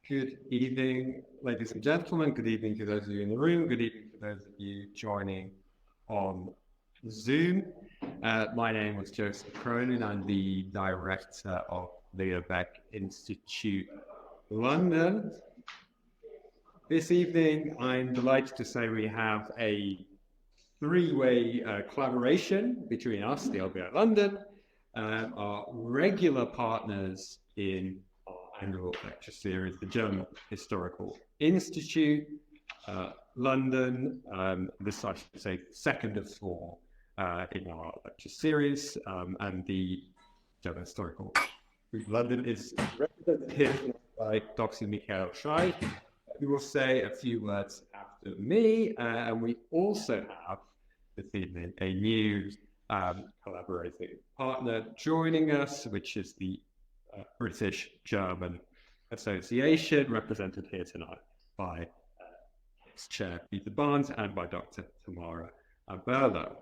Good evening, ladies and gentlemen. Good evening to those of you in the room. Good evening to those of you joining on Zoom. My name is Joseph Cronin. I'm the director of the Baeck Institute, London. This evening, I'm delighted to say we have a three-way collaboration between us, the LBI London, our regular partners in our annual lecture series, the German Historical Institute, London, this I should say second of four in our lecture series, and the German Historical London is represented here by Dr. Michael Schei, who will say a few words after me, and we also have this evening a new collaborating partner joining us, which is the British-German Association, represented here tonight by its chair, Peter Barnes, and by Dr. Tamara Berlo.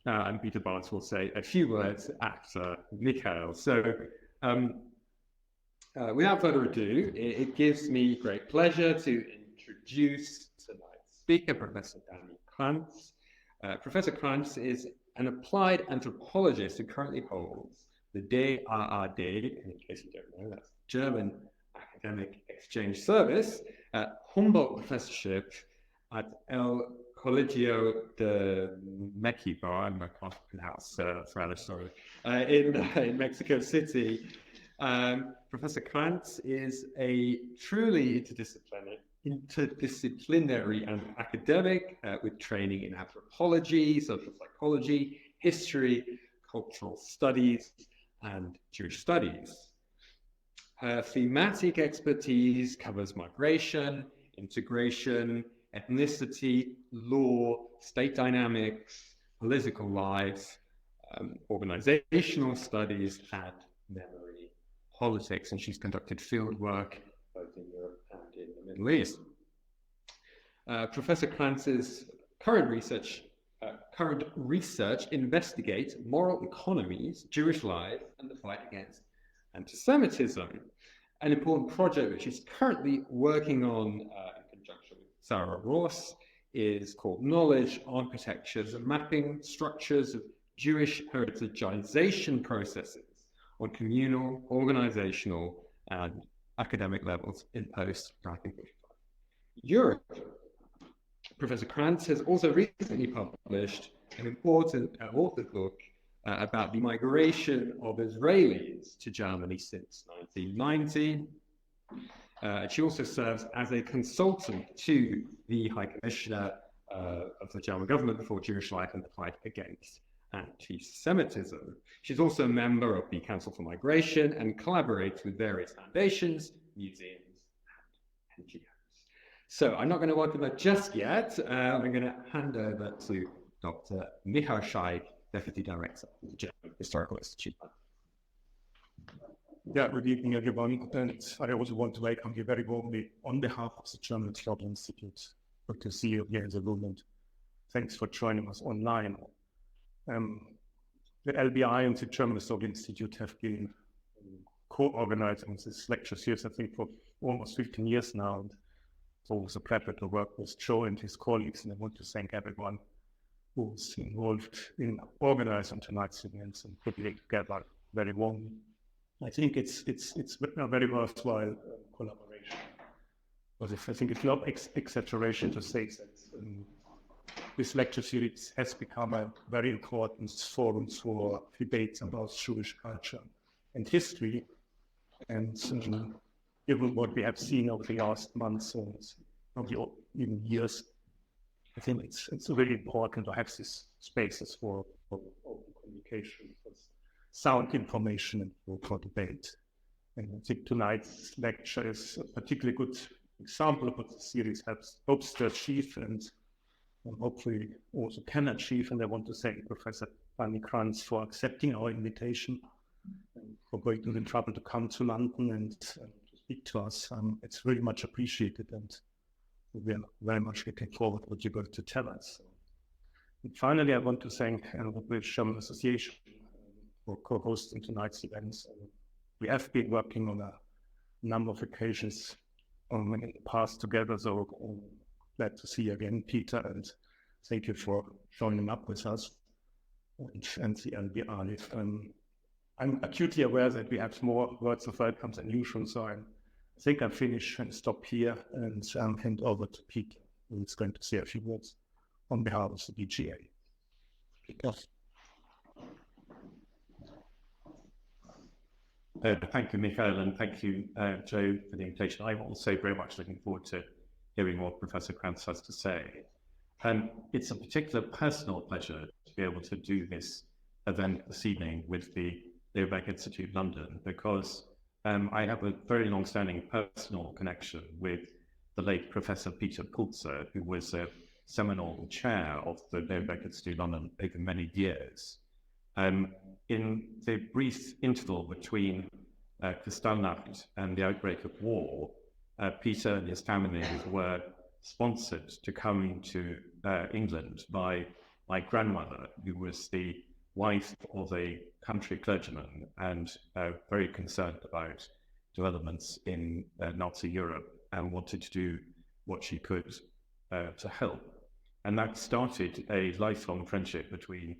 And Peter Barnes will say a few words after Michael. So without further ado, it gives me great pleasure to introduce tonight's speaker, Professor Dani Kranz. Professor Kranz is an applied anthropologist who currently holds the DAAD, in case you don't know, that's German Academic Exchange Service, Humboldt Professorship at El Colegio de México, I can't pronounce Spanish, sorry, in Mexico City. Professor Kranz is a truly interdisciplinary and academic with training in anthropology, social psychology, history, cultural studies, and Jewish studies. Her thematic expertise covers migration, integration, ethnicity, law, state dynamics, political life, organizational studies, and memory politics. And she's conducted field work both in Europe and in the Middle East. Professor Kranz's current research investigates moral economies, Jewish life, and the fight against anti-Semitism. An important project which she's currently working on in conjunction with Sarah Ross is called Knowledge Architectures, mapping structures of Jewish heritage processes on communal, organizational, and academic levels in post-1945 Europe. Professor Kranz has also recently published an important authored book about the migration of Israelis to Germany since 1990. She also serves as a consultant to the High Commissioner of the German government for Jewish life and the fight against anti-Semitism. She's also a member of the Council for Migration and collaborates with various foundations, museums, and NGOs. So I'm not going to welcome her just yet. I'm going to hand over to Dr. Michael Schei, Deputy Director of the German Historical Institute. Yeah, good evening, everyone. And I also want to welcome you very warmly on behalf of the German Historical Institute. Good to see you here in the room, and thanks for joining us online. The LBI and the German Historical Institute have been co-organizing this lecture series, I think, for almost 15 years now. And it's always a pleasure to work with Joe and his colleagues, and I want to thank everyone who's involved in organizing tonight's events and putting it together very warmly. I think it's a very worthwhile collaboration. Because I think it's not exaggeration to say that this lecture series has become a very important forum for debates about Jewish culture and history. And given what we have seen over the last months or even years, I think it's really important to have these spaces for open communication, for sound information, and for debate. And I think tonight's lecture is a particularly good example of what the series hopes to achieve and hopefully also can achieve. And I want to thank Professor Dani Kranz for accepting our invitation and for going to the trouble to come to London and to speak to us. It's really much appreciated, and we are very much looking forward to what you're going to tell us. And finally, I want to thank the British German Association for co-hosting tonight's events. We have been working on a number of occasions in the past together. So glad to see you again, Peter, and thank you for joining up with us and the LBR. I'm acutely aware that we have more words of welcome than usual, so I think I'll finish and stop here and hand over to Peter, who's going to say a few words on behalf of the BGA. Peter. Thank you, Michael, and thank you, Joe, for the invitation. I'm also very much looking forward to hearing what Professor Kranz has to say. It's a particular personal pleasure to be able to do this event this evening with the Baeck Institute London, because I have a very long-standing personal connection with the late Professor Peter Kulzer, who was a seminal chair of the Baeck Institute London over many years. In the brief interval between Kristallnacht and the outbreak of war, Peter and his family were sponsored to come to England by my grandmother, who was the wife of a country clergyman and very concerned about developments in Nazi Europe and wanted to do what she could to help. And that started a lifelong friendship between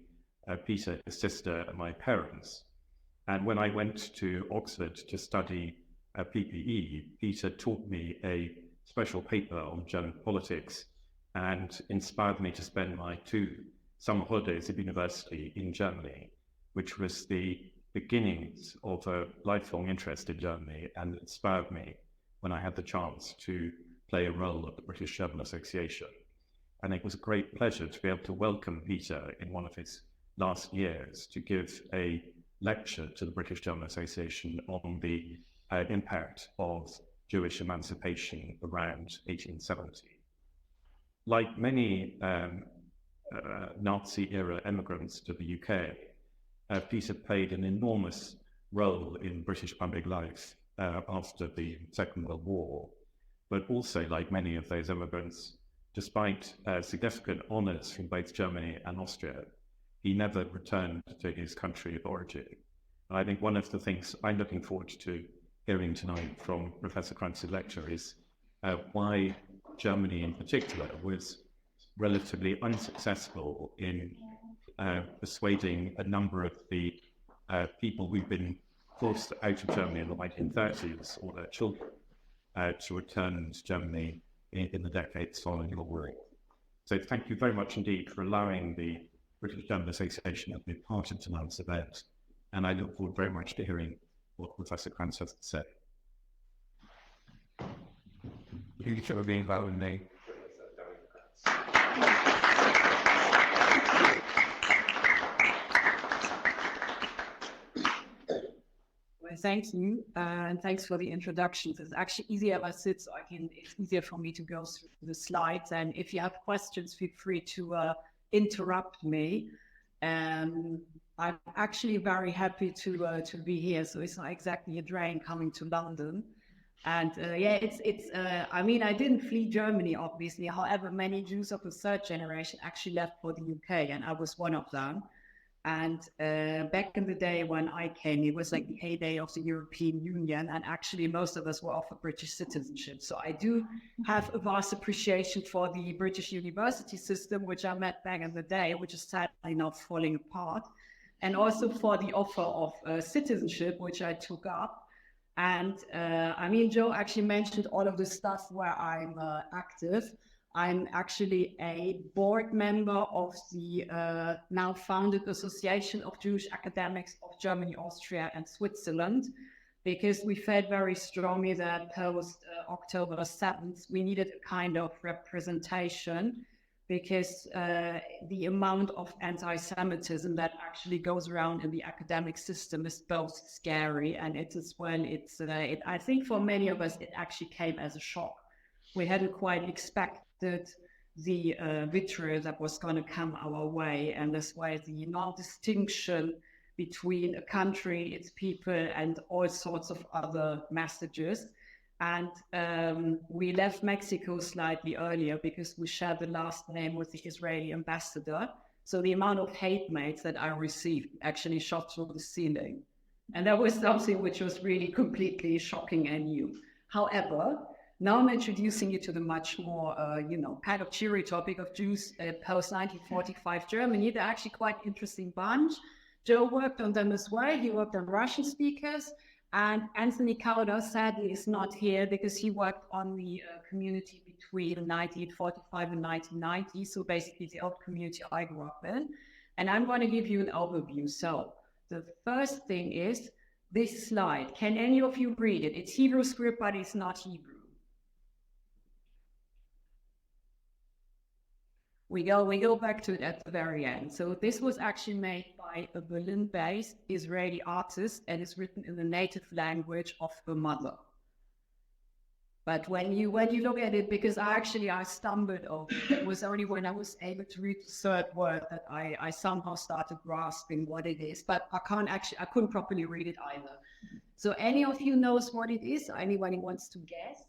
Peter, his sister, and my parents. And when I went to Oxford to study PPE, Peter taught me a special paper on German politics and inspired me to spend my 2 summer holidays at university in Germany, which was the beginnings of a lifelong interest in Germany, and inspired me when I had the chance to play a role at the British German Association. And it was a great pleasure to be able to welcome Peter in one of his last years to give a lecture to the British German Association on the impact of Jewish emancipation around 1870. Like many Nazi-era immigrants to the UK, Peter played an enormous role in British public life after the Second World War, but also, like many of those immigrants, despite significant honours from both Germany and Austria, he never returned to his country of origin. And I think one of the things I'm looking forward to hearing tonight from Professor Kranz's lecture is why Germany in particular was relatively unsuccessful in persuading a number of the people who've been forced out of Germany in the 1930s, or their children, to return to Germany in the decades following the war. So thank you very much indeed for allowing the British German Association to be part of tonight's event, and I look forward very much to hearing what Professor Kranz has to say. You should have been involved in me. Well, thank you, and thanks for the introductions. It's actually easier if I sit, so it's easier for me to go through the slides. And if you have questions, feel free to interrupt me. I'm actually very happy to be here. So it's not exactly a drain coming to London. And yeah, I mean, I didn't flee Germany, obviously. However, many Jews of the 3rd generation actually left for the UK, and I was one of them. And back in the day when I came, it was like the heyday of the European Union, and actually most of us were offered British citizenship. So I do have a vast appreciation for the British university system, which I met back in the day, which is sadly now falling apart, and also for the offer of citizenship, which I took up. And I mean, Joe actually mentioned all of the stuff where I'm active. I'm actually a board member of the now founded Association of Jewish Academics of Germany, Austria, and Switzerland, because we felt very strongly that post October 7th, we needed a kind of representation, because the amount of anti-Semitism that actually goes around in the academic system is both scary, and it is when I think for many of us, it actually came as a shock. We hadn't quite expected the vitriol that was going to come our way, and this way the non-distinction between a country, its people, and all sorts of other messages. And we left Mexico slightly earlier because we shared the last name with the Israeli ambassador. So the amount of hate mails that I received actually shot through the ceiling. And that was something which was really completely shocking and new. However, Now I'm introducing you to the much more, kind of cheery topic of Jews post-1945 Germany. They're actually quite interesting bunch. Joe worked on them as well. He worked on Russian speakers. And Anthony Kauder sadly is not here because he worked on the community between 1945 and 1990. So basically the old community I grew up in. And I'm going to give you an overview. So the first thing is this slide. Can any of you read it? It's Hebrew script, but it's not Hebrew. We go back to it at the very end. So this was actually made by a Berlin-based Israeli artist and is written in the native language of her mother. But when you look at it, because I stumbled over it, it was only when I was able to read the third word that I somehow started grasping what it is. But I couldn't properly read it either. So any of you knows what it is? Or anyone who wants to guess?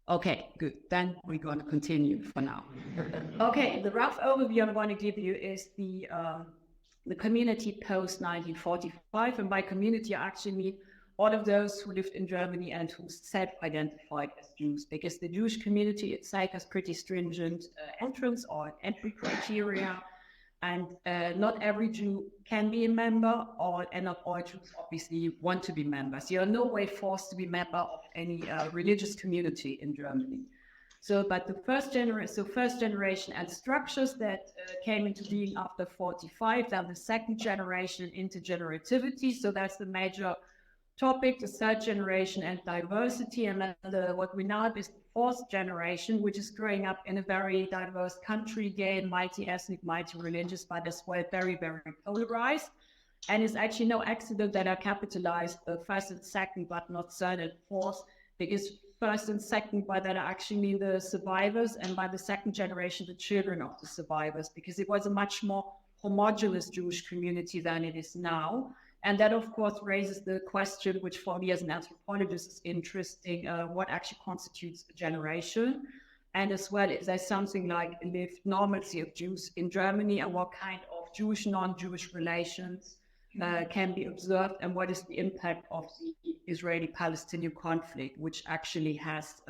Okay, good. Then we're going to continue for now. Okay, the rough overview I'm going to give you is the community post-1945. And by community, I actually mean all of those who lived in Germany and who self-identified as Jews, because the Jewish community itself has pretty stringent entrance or entry criteria. And not every Jew can be a member, and not all Jews obviously want to be members. You're in no way forced to be a member of any religious community in Germany. But the first generation and structures that came into being after 45, then the second generation, intergenerativity. So that's the major topic, the third generation and diversity. And then what we now have is the fourth generation, which is growing up in a very diverse country, gay, multi-ethnic, multi-religious, but as well very, very polarized. And it's actually no accident that I capitalized first and second, but not third and fourth, because first and second, by that I actually mean the survivors, and by the second generation, the children of the survivors, because it was a much more homogeneous Jewish community than it is now. And that, of course, raises the question, which for me as an anthropologist is interesting, what actually constitutes a generation? And as well, is there something like a lived normalcy of Jews in Germany, and what kind of Jewish, non-Jewish relations can be observed, and what is the impact of the Israeli-Palestinian conflict, which actually has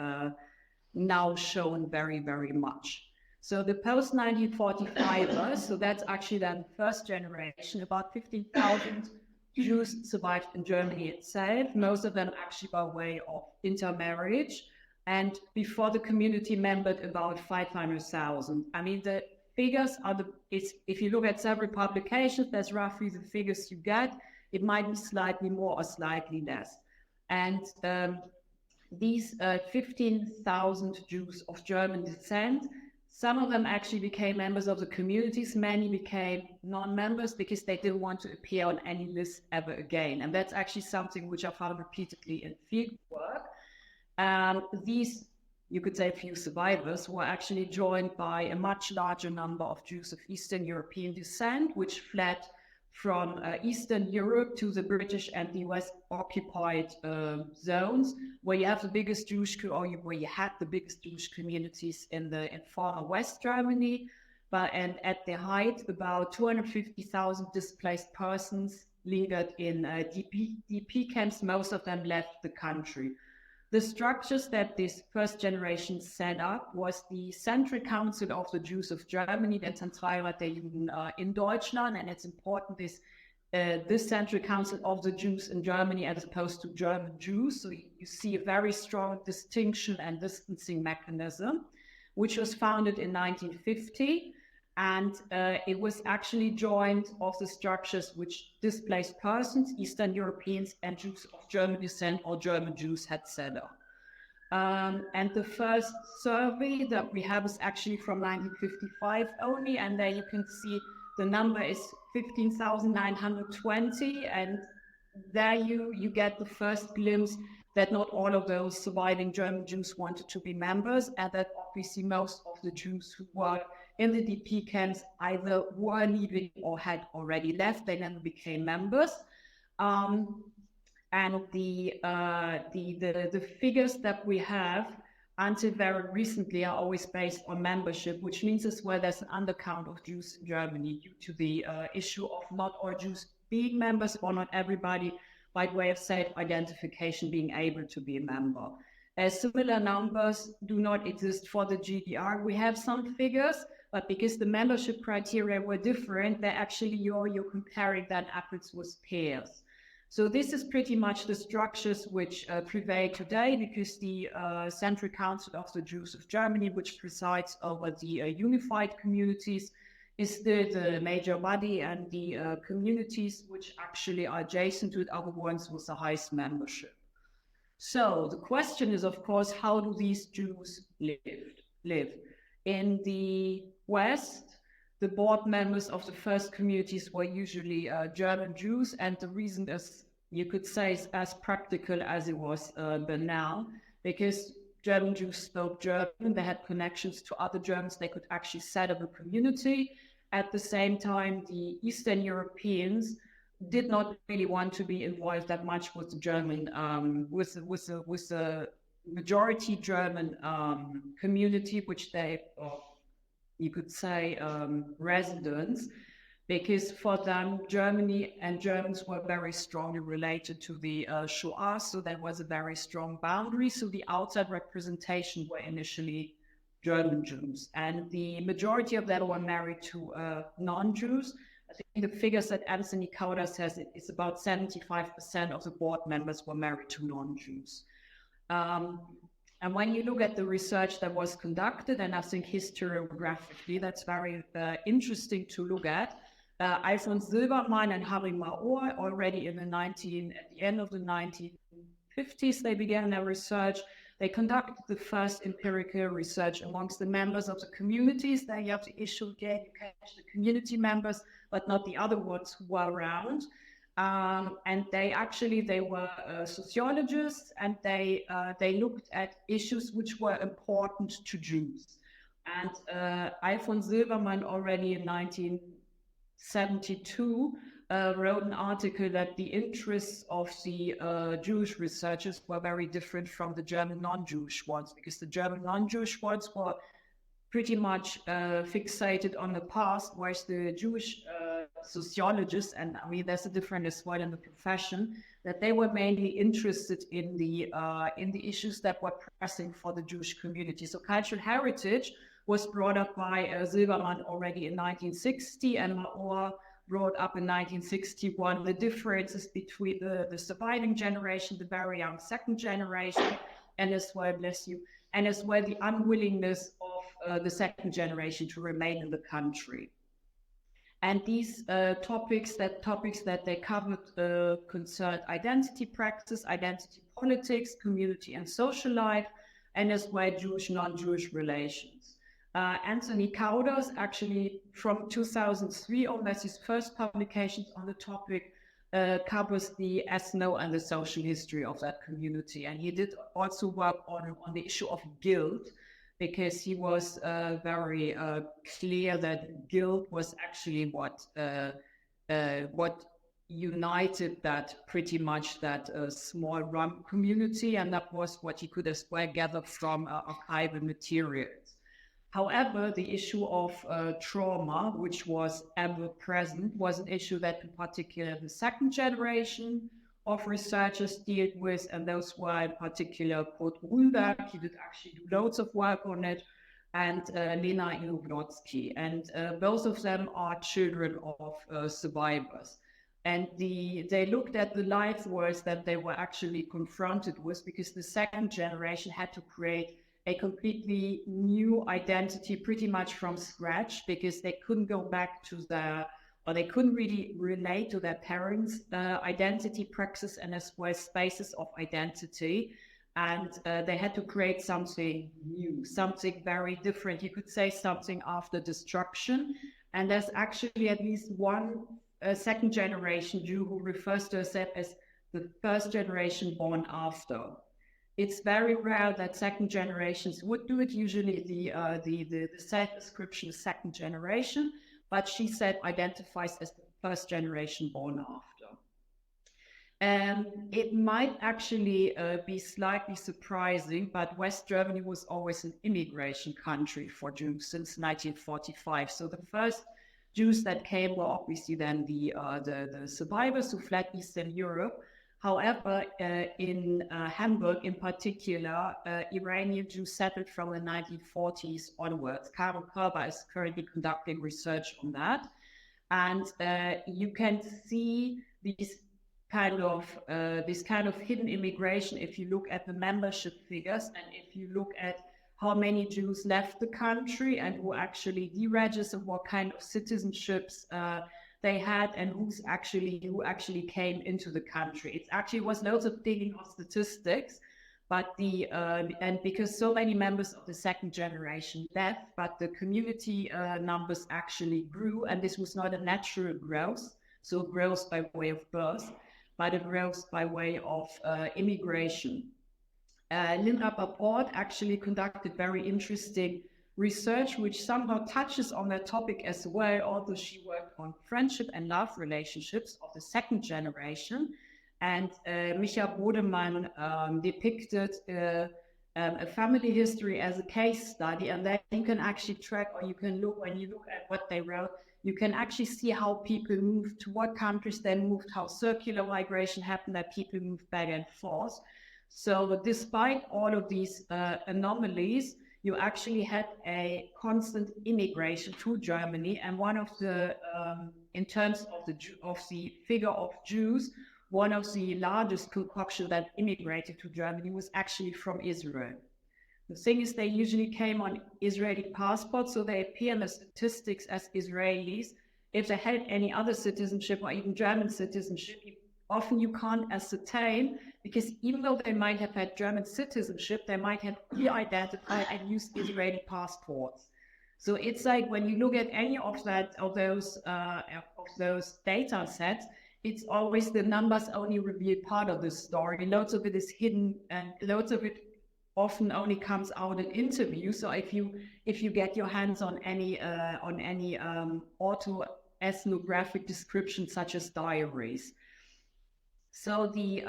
now shown very, very much. So the post-1945ers, so that's actually then the first generation, about 15,000 Jews survived in Germany itself, most of them actually by way of intermarriage. And before the community membered about 500,000. I mean, the figures are if you look at several publications, that's roughly the figures you get. It might be slightly more or slightly less. And these 15,000 Jews of German descent, some of them actually became members of the communities. Many became non-members because they didn't want to appear on any list ever again. And that's actually something which I found repeatedly in field work. These, you could say, few survivors were actually joined by a much larger number of Jews of Eastern European descent, which fled from Eastern Europe to the British and the US occupied zones, where you have the biggest where you had the biggest Jewish communities in former West Germany. And at their height, about 250,000 displaced persons lingered in DP camps. Most of them left the country. The structures that this first generation set up was the Central Council of the Jews of Germany, the Zentralrat der Juden in Deutschland, and it's important this Central Council of the Jews in Germany as opposed to German Jews. So you see a very strong distinction and distancing mechanism, which was founded in 1950. And it was actually joined of the structures which displaced persons, Eastern Europeans, and Jews of German descent or German Jews had set up. And the first survey that we have is actually from 1955 only, and there you can see the number is 15,920, and there you get the first glimpse that not all of those surviving German Jews wanted to be members, and that obviously most of the Jews who were in the DP camps either were leaving or had already left. They never became members. And the figures that we have until very recently are always based on membership, which means as well there's an undercount of Jews in Germany due to the issue of not all Jews being members, or not everybody by way of self-identification being able to be a member. Similar numbers do not exist for the GDR. We have some figures, but because the membership criteria were different, they're actually you're comparing that apples with pears. So this is pretty much the structures which prevail today, because the Central Council of the Jews of Germany, which presides over the unified communities, is still the major body, and the communities which actually are adjacent to it are the ones with the highest membership. So the question is, of course, how do these Jews live? In the West, the board members of the first communities were usually German Jews, and the reason is, you could say, is as practical as it was banal, because German Jews spoke German, they had connections to other Germans, they could actually set up a community. At the same time, the Eastern Europeans did not really want to be involved that much with the German, with the majority German community, which they, you could say, residents, because for them, Germany and Germans were very strongly related to the Shoah, so there was a very strong boundary. So the outside representation were initially German Jews, and the majority of them were married to non-Jews. I think the figures that Anthony Kauder says, it's about 75% of the board members were married to non-Jews. And when you look at the research that was conducted, and I think historiographically, that's very interesting to look at. Alfons Silbermann and Harry Maor, already at the end of the 1950s, they began their research. They conducted the first empirical research amongst the members of the communities. There you have the issue again, you catch the community members, but not the other ones who were around. And they were sociologists, and they looked at issues which were important to Jews. And Alfons Silbermann, already in 1972, wrote an article that the interests of the Jewish researchers were very different from the German non-Jewish ones, because the German non-Jewish ones were pretty much fixated on the past, whereas the Jewish sociologists, and I mean there's a difference as well in the profession, that they were mainly interested in the issues that were pressing for the Jewish community. So cultural heritage was brought up by Silbermann already in 1960, and Maor brought up in 1961 the differences between the surviving generation, the very young second generation, and as well, bless you, and as well the unwillingness of the second generation to remain in the country. And these topics that they covered concerned identity practice, identity politics, community and social life, and as well Jewish, non-Jewish relations. Anthony Kauder's actually from 2003 on, that's his first publications on the topic, covers the ethno and the social history of that community. And he did also work on the issue of guilt, because he was very clear that guilt was actually what united that pretty much that small Rum community, and that was what he could as well gather from archival materials. However, the issue of trauma, which was ever present, was an issue that in particular the second generation of researchers dealt with, and those were in particular Kurt Grünberg, he did actually do loads of work on it, and Lena Iloblotsky, and both of them are children of survivors. And they looked at the life wars that they were actually confronted with, because the second generation had to create a completely new identity pretty much from scratch, because they couldn't go back to they couldn't really relate to their parents' identity praxis and as well spaces of identity. And they had to create something new, something very different. You could say something after destruction. And there's actually at least one second generation Jew who refers to herself as the first generation born after. It's very rare that second generations would do it. Usually the self-description is second generation, but she said identifies as the first generation born after. It might actually be slightly surprising, but West Germany was always an immigration country for Jews since 1945. So the first Jews that came were obviously then the survivors who fled Eastern Europe. However, in Hamburg in particular, Iranian Jews settled from the 1940s onwards. Karen Kerber is currently conducting research on that. And you can see this kind of hidden immigration if you look at the membership figures and if you look at how many Jews left the country and who actually deregistered, what kind of citizenships they had, and who actually came into the country. It actually was loads of digging of statistics, but and because so many members of the second generation left, but the community numbers actually grew, and this was not a natural growth, so growth by way of birth, but a growth by way of immigration. Linda Baeck actually conducted very interesting research, which somehow touches on that topic as well, although she worked on friendship and love relationships of the second generation. And Micha Bodemann depicted a family history as a case study, and then you can actually track, or you can look, when you look at what they wrote, you can actually see how people moved, to what countries they moved, how circular migration happened, that people moved back and forth. So despite all of these anomalies, you actually had a constant immigration to Germany, and one of the, in terms of the figure of Jews, one of the largest concoctions that immigrated to Germany was actually from Israel. The thing is, they usually came on Israeli passports, so they appear in the statistics as Israelis. If they had any other citizenship or even German citizenship, often you can't ascertain, because even though they might have had German citizenship, they might have de-identified and used Israeli passports. So it's like when you look at any of those data sets, it's always the numbers only reveal part of the story. Loads of it is hidden, and loads of it often only comes out in interviews. So if you get your hands on any auto-ethnographic description, such as diaries. So the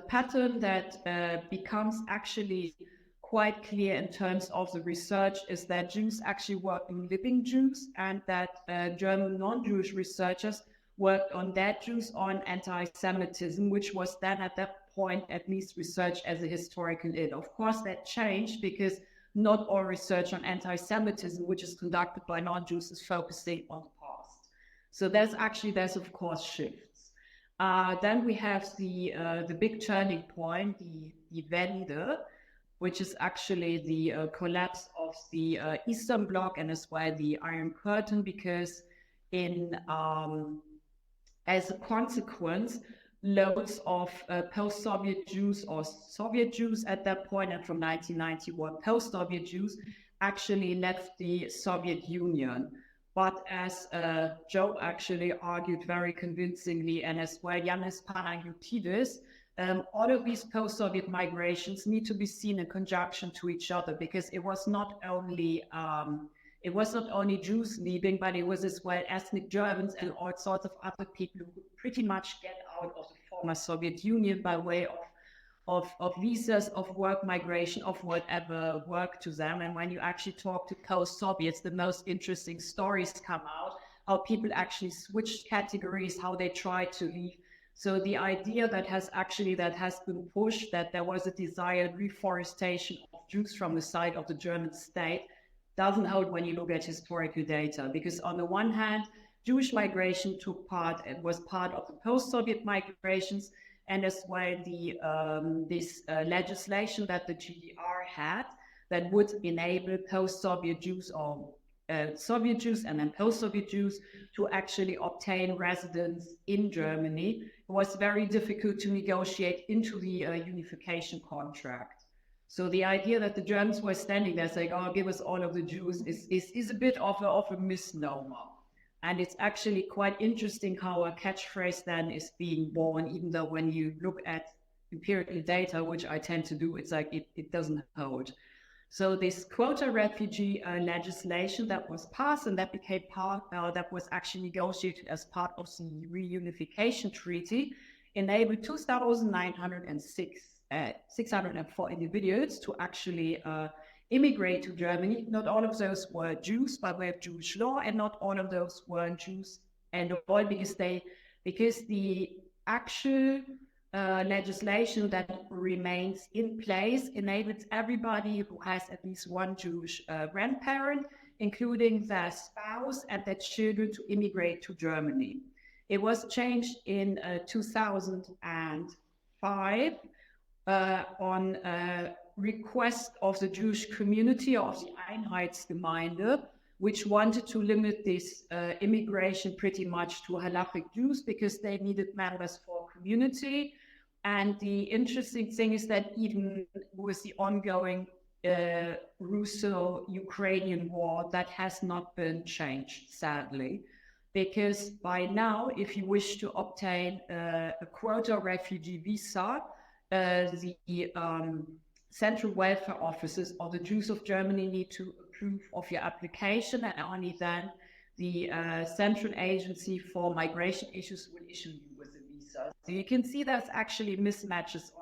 pattern that becomes actually quite clear in terms of the research is that Jews actually work in living Jews, and that German non-Jewish researchers worked on dead Jews, on anti-Semitism, which was then at that point at least researched as a historical ill. Of course, that changed because not all research on anti-Semitism, which is conducted by non-Jews, is focusing on the past. So there's of course shifts. Then we have the big turning point, the Wende, which is actually the collapse of the Eastern Bloc and as well the Iron Curtain, because as a consequence, loads of post-Soviet Jews or Soviet Jews at that point, and from 1991, post-Soviet Jews actually left the Soviet Union. But as Joe actually argued very convincingly, and as well Yannis Panagiotidis, all of these post-Soviet migrations need to be seen in conjunction to each other, because it was not only Jews leaving, but it was as well ethnic Germans and all sorts of other people who could pretty much get out of the former Soviet Union by way of visas, of work migration, of whatever work to them. And when you actually talk to post-Soviets, the most interesting stories come out, how people actually switched categories, how they tried to leave. So the idea that has been pushed, that there was a desired reforestation of Jews from the side of the German state, doesn't hold when you look at historical data, because on the one hand, Jewish migration took part and was part of the post-Soviet migrations, and as well this legislation that the GDR had that would enable post-Soviet Jews or Soviet Jews and then post-Soviet Jews to actually obtain residence in Germany. It was very difficult to negotiate into the unification contract. So the idea that the Germans were standing there saying, "Oh, give us all of the Jews," is a bit of a misnomer. And it's actually quite interesting how a catchphrase then is being born, even though when you look at empirical data, which I tend to do, it's like it doesn't hold. So this quota refugee legislation that was passed and that became that was actually negotiated as part of the reunification treaty, enabled 604 individuals to actually immigrate to Germany. Not all of those were Jews by way of Jewish law, and not all of those were Jews and all because the actual legislation that remains in place enables everybody who has at least one Jewish grandparent, including their spouse and their children, to immigrate to Germany. It was changed in 2005 on request of the Jewish community, of the Einheitsgemeinde, which wanted to limit this immigration pretty much to Halachic Jews because they needed members for community. And the interesting thing is that even with the ongoing Russo-Ukrainian war, that has not been changed, sadly. Because by now, if you wish to obtain a quota refugee visa, the central welfare offices or the Jews of Germany need to approve of your application, and only then the Central Agency for Migration Issues will issue you with a visa. So you can see there's actually mismatches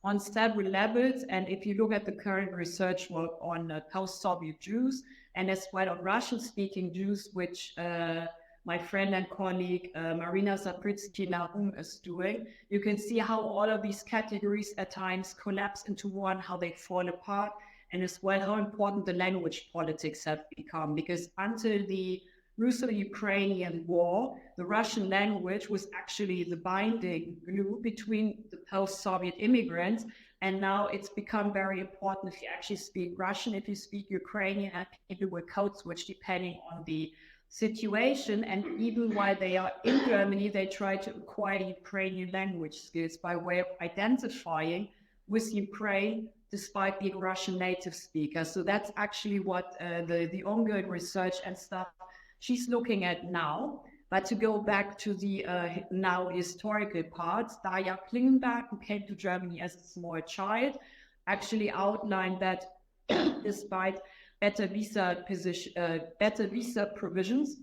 on several levels. And if you look at the current research work on post-Soviet Jews and as well on Russian-speaking Jews, which my friend and colleague Marina Zapritsky-Nahum is doing, you can see how all of these categories at times collapse into one, how they fall apart, and as well how important the language politics have become. Because until the Russo-Ukrainian war, the Russian language was actually the binding glue between the post-Soviet immigrants, and now it's become very important if you actually speak Russian, if you speak Ukrainian, and people will code switch depending on the situation. And even while they are in Germany, they try to acquire Ukrainian language skills by way of identifying with Ukraine despite being Russian native speakers. So that's actually what the ongoing research and stuff she's looking at now. But to go back to the now historical parts, Daya Klingenberg, who came to Germany as a small child, actually outlined that despite better visa provisions,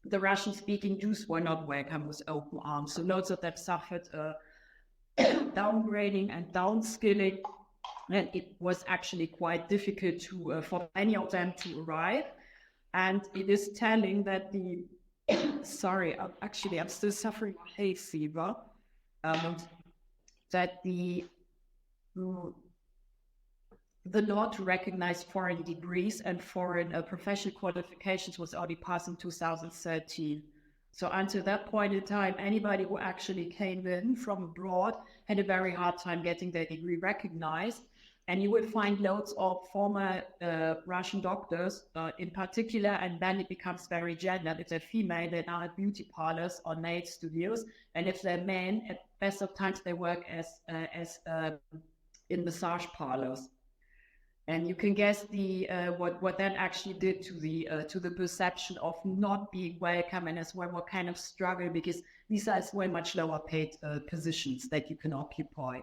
the Russian-speaking Jews were not welcome with open arms. So loads of them suffered downgrading and downskilling, and it was actually quite difficult to for many of them to arrive. And it is telling that the sorry, I'm still suffering hay fever. That the law to recognize foreign degrees and foreign professional qualifications was already passed in 2013. So until that point in time, anybody who actually came in from abroad had a very hard time getting their degree recognized. And you will find loads of former Russian doctors in particular, and then it becomes very gendered. If they're female, they're now at beauty parlors or nail studios. And if they're men, at best of times, they work as in massage parlors. And you can guess the what that actually did to the perception of not being welcome, and as well what kind of struggle, because these are as well much lower paid positions that you can occupy.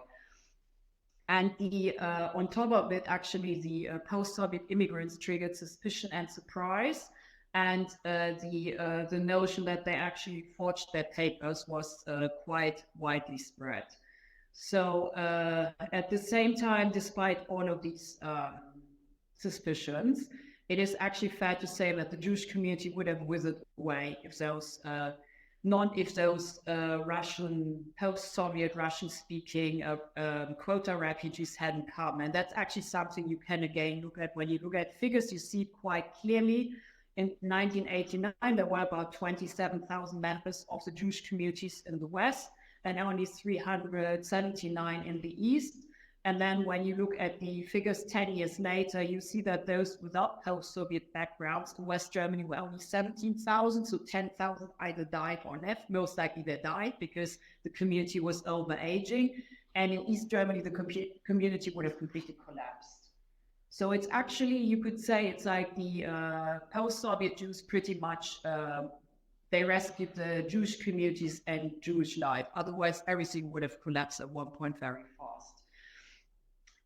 And the on top of it, actually, the post-Soviet immigrants triggered suspicion and surprise, and the notion that they actually forged their papers was quite widely spread. So at the same time, despite all of these suspicions, it is actually fair to say that the Jewish community would have withered away if those Russian, post-Soviet Russian-speaking quota refugees hadn't come. And that's actually something you can again look at. When you look at figures, you see quite clearly. In 1989, there were about 27,000 members of the Jewish communities in the West, and only 379 in the East. And then when you look at the figures 10 years later, you see that those without post-Soviet backgrounds in West Germany were only 17,000, so 10,000 either died or left. Most likely they died because the community was over-aging. And in East Germany, the community would have completely collapsed. So it's actually, you could say, it's like the post-Soviet Jews pretty much, they rescued the Jewish communities and Jewish life. Otherwise, everything would have collapsed at one point very fast.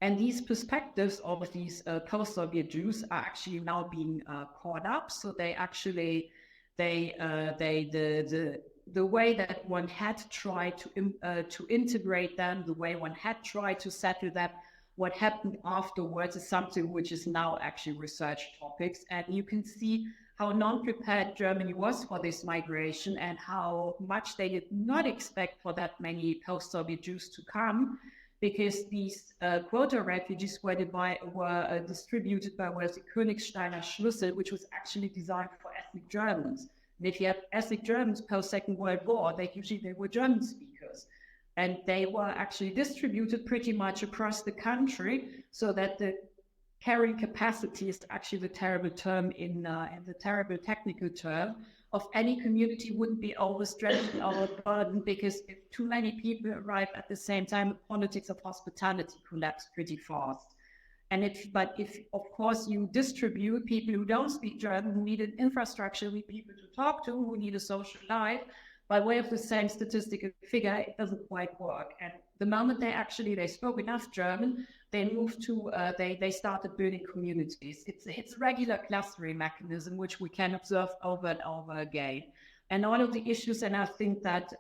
And these perspectives of these post-Soviet Jews are actually now being caught up. So they actually, the way that one had tried to integrate them, the way one had tried to settle them, what happened afterwards is something which is now actually research topics. And you can see how non-prepared Germany was for this migration and how much they did not expect for that many post-Soviet Jews to come, because these quota refugees were distributed by the Königsteiner Schlüssel, which was actually designed for ethnic Germans. And if you have ethnic Germans post-Second World War, they were German speakers. And they were actually distributed pretty much across the country, so that the carrying capacity is actually the terrible term in the terrible technical term of any community wouldn't be overstretched and overburdened, because if too many people arrive at the same time, the politics of hospitality collapse pretty fast. And if of course you distribute people who don't speak German, who need an infrastructure, who need people to talk to, who need a social life, by way of the same statistical figure, it doesn't quite work. And the moment they spoke enough German, they moved to, they started building communities. It's a regular clustering mechanism, which we can observe over and over again. And all of the issues, and I think that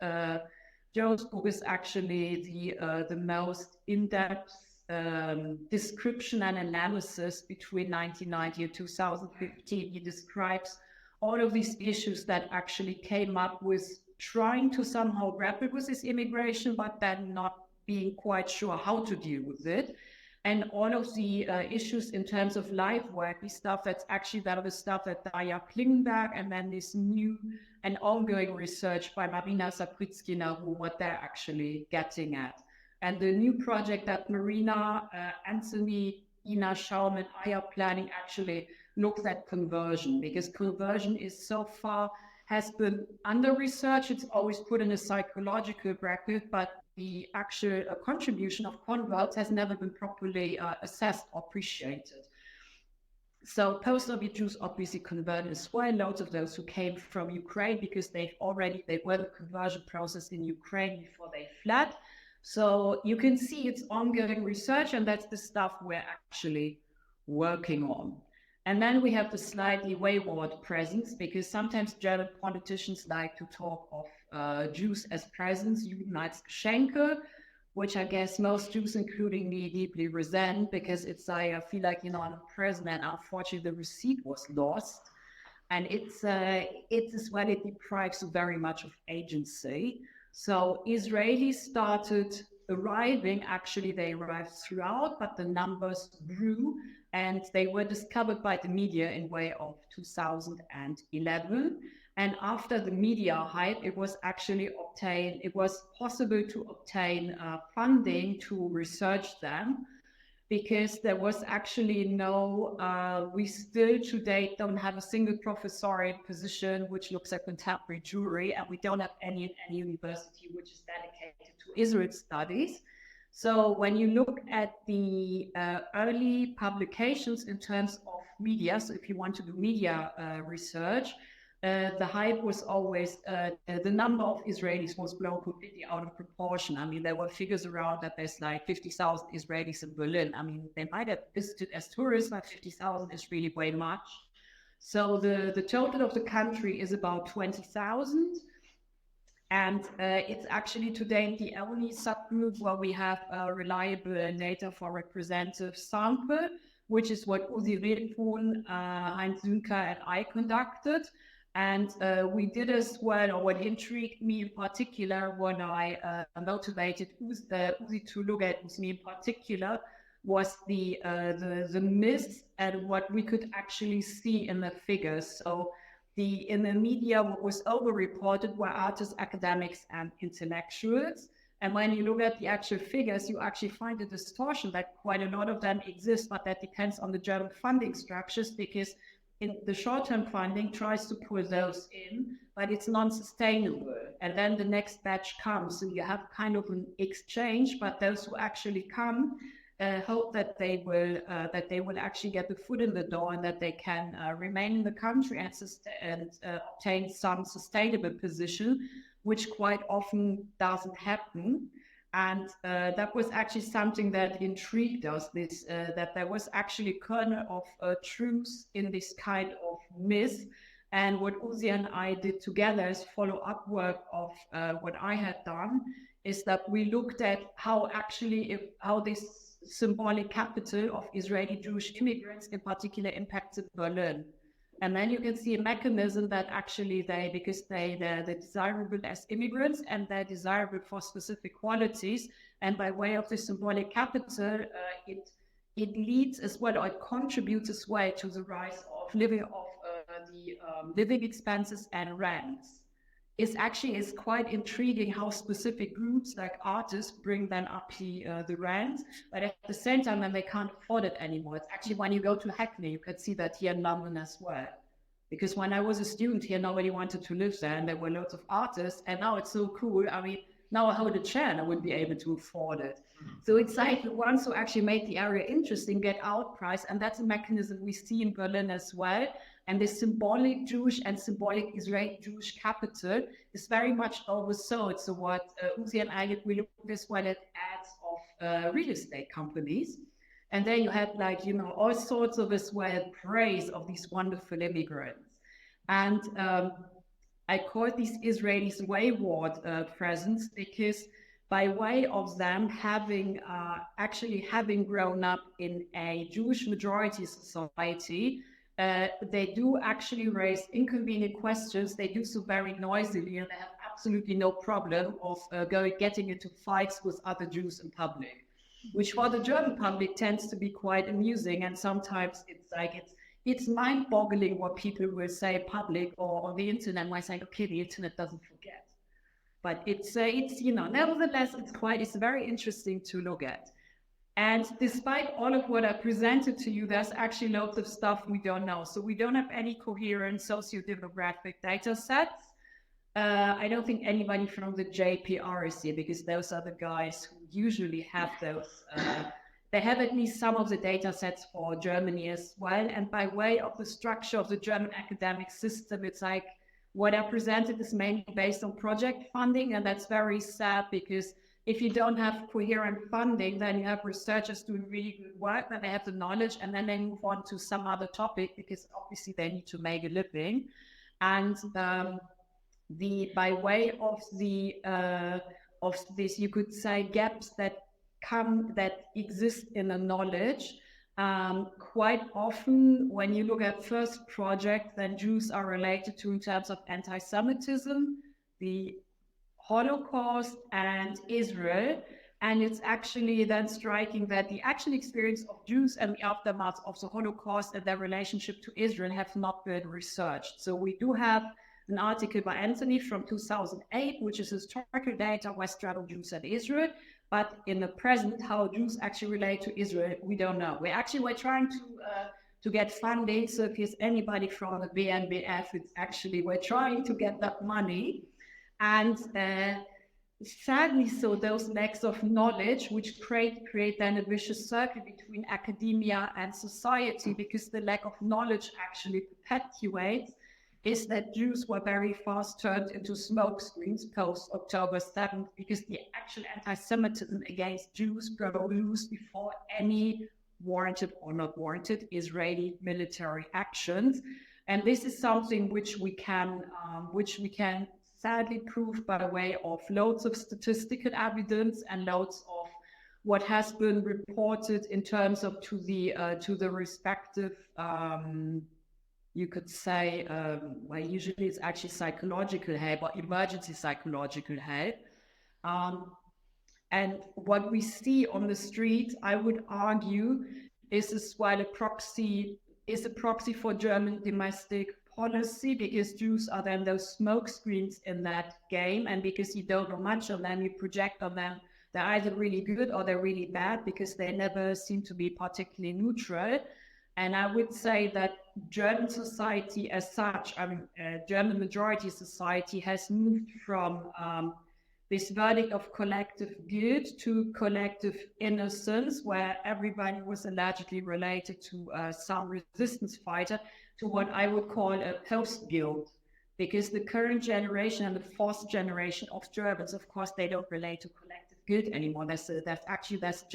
Joe's book is actually the most in-depth description and analysis between 1990 and 2015. He describes all of these issues that actually came up with trying to somehow grapple with this immigration, but then not being quite sure how to deal with it. And all of the issues in terms of life work, the stuff that's actually the stuff that Darja Klingenberg, and then this new and ongoing research by Marina Sapritskina, what they're actually getting at. And the new project that Marina, Anthony, Ina Schaum, and I are planning actually looks at conversion, because conversion is so far has been under-researched. It's always put in a psychological bracket, but the actual contribution of converts has never been properly assessed or appreciated. So post-Soviet Jews obviously converted as well. Loads of those who came from Ukraine, because they were the conversion process in Ukraine before they fled. So you can see it's ongoing research, and that's the stuff we're actually working on. And then we have the slightly wayward presence, because sometimes German politicians like to talk of Jews as presents, Judenheitsgeschenke, which I guess most Jews, including me, deeply resent, because I feel like, I'm a present, and unfortunately the receipt was lost. And it's as well, it deprives you very much of agency. So Israelis started arriving, actually they arrived throughout, but the numbers grew, and they were discovered by the media in way of 2011. And after the media hype, it was possible to obtain funding to research them, because there was actually we still to date don't have a single professoriate position which looks at contemporary Jewry, and we don't have any university which is dedicated to Israel studies. So when you look at the early publications in terms of media, so if you want to do media research, the hype was always, the number of Israelis was blown completely out of proportion. I mean, there were figures around that there's like 50,000 Israelis in Berlin. I mean, they might have visited as tourists, but 50,000 is really way much. So the total of the country is about 20,000. And it's actually today the only subgroup where we have reliable data for representative sample, which is what Uzi Redefon, Heinz Sünker, and I conducted. And we did as well, or what intrigued me in particular when I motivated Uzi to look at me in particular, was the myths and what we could actually see in the figures. So in the media, what was over-reported were artists, academics, and intellectuals. And when you look at the actual figures, you actually find a distortion that quite a lot of them exist, but that depends on the German funding structures, because in the short-term funding tries to pull those in, but it's non-sustainable. And then the next batch comes, and you have kind of an exchange, but those who actually come hope that they will actually get the foot in the door, and that they can remain in the country and obtain some sustainable position, which quite often doesn't happen. And that was actually something that intrigued us, that there was actually a kernel of truth in this kind of myth. And what Uzi and I did together as follow-up work of what I had done is that we looked at how this symbolic capital of Israeli Jewish immigrants in particular impacted Berlin. And then you can see a mechanism that actually because they're desirable as immigrants and they're desirable for specific qualities. And by way of the symbolic capital, it leads as well, or it contributes as well to the rise of living expenses and rents. Is quite intriguing how specific groups like artists bring then up the rent, but at the same time, then they can't afford it anymore. It's actually when you go to Hackney, you can see that here in London as well. Because when I was a student here, nobody wanted to live there, and there were lots of artists, and now it's so cool. I mean, now I hold a chair and I wouldn't be able to afford it. So it's like the ones who actually made the area interesting get outpriced, and that's a mechanism we see in Berlin as well. And this symbolic Jewish and symbolic Israeli Jewish capital is very much oversold. So what Uzi and I did, we looked as well at ads of real estate companies. And there you had all sorts of as well praise of these wonderful immigrants. And I call these Israelis wayward presence because by way of them having grown up in a Jewish majority society, they do actually raise inconvenient questions. They do so very noisily, and they have absolutely no problem of getting into fights with other Jews in public, which for the German public tends to be quite amusing. And sometimes it's mind-boggling what people will say in public or on the internet. Where I say, okay, the internet doesn't forget, but it's nevertheless, it's very interesting to look at. And despite all of what I presented to you, there's actually loads of stuff we don't know. So we don't have any coherent socio-demographic data sets. I don't think anybody from the JPR is here, because those are the guys who usually have those. They have at least some of the data sets for Germany as well. And by way of the structure of the German academic system, it's like what I presented is mainly based on project funding. And that's very sad, because if you don't have coherent funding, then you have researchers doing really good work, then they have the knowledge, and then they move on to some other topic, because obviously they need to make a living. And by way of this, you could say, gaps that exist in the knowledge. Quite often, when you look at first projects, then Jews are related to in terms of anti-Semitism, the Holocaust, and Israel. And it's actually then striking that the actual experience of Jews and the aftermath of the Holocaust and their relationship to Israel have not been researched. So we do have an article by Anthony from 2008, which is historical data, West Straddle Jews and Israel. But in the present, how Jews actually relate to Israel, we don't know. We're trying to get funding. So if there's anybody from the BNBF, we're trying to get that money. And sadly, so those lacks of knowledge, which create then a vicious circle between academia and society, because the lack of knowledge actually perpetuates, is that Jews were very fast turned into smokescreens post October 7th, because the actual anti-Semitism against Jews broke loose before any warranted or not warranted Israeli military actions. And this is something which we can sadly prove by way of loads of statistical evidence and loads of what has been reported in terms of to the respective you could say, usually it's actually psychological help or emergency psychological help. And what we see on the street, I would argue, is as well a proxy for German domestic policy, because Jews are then those smoke screens in that game, and because you don't know much of them, you project on them they're either really good or they're really bad, because they never seem to be particularly neutral. And I would say that German society as such, German majority society, has moved from this verdict of collective guilt to collective innocence, where everybody was allegedly related to some resistance fighter, to what I would call a post-guilt. Because the current generation and the fourth generation of Germans, of course, they don't relate to collective guilt anymore. That's a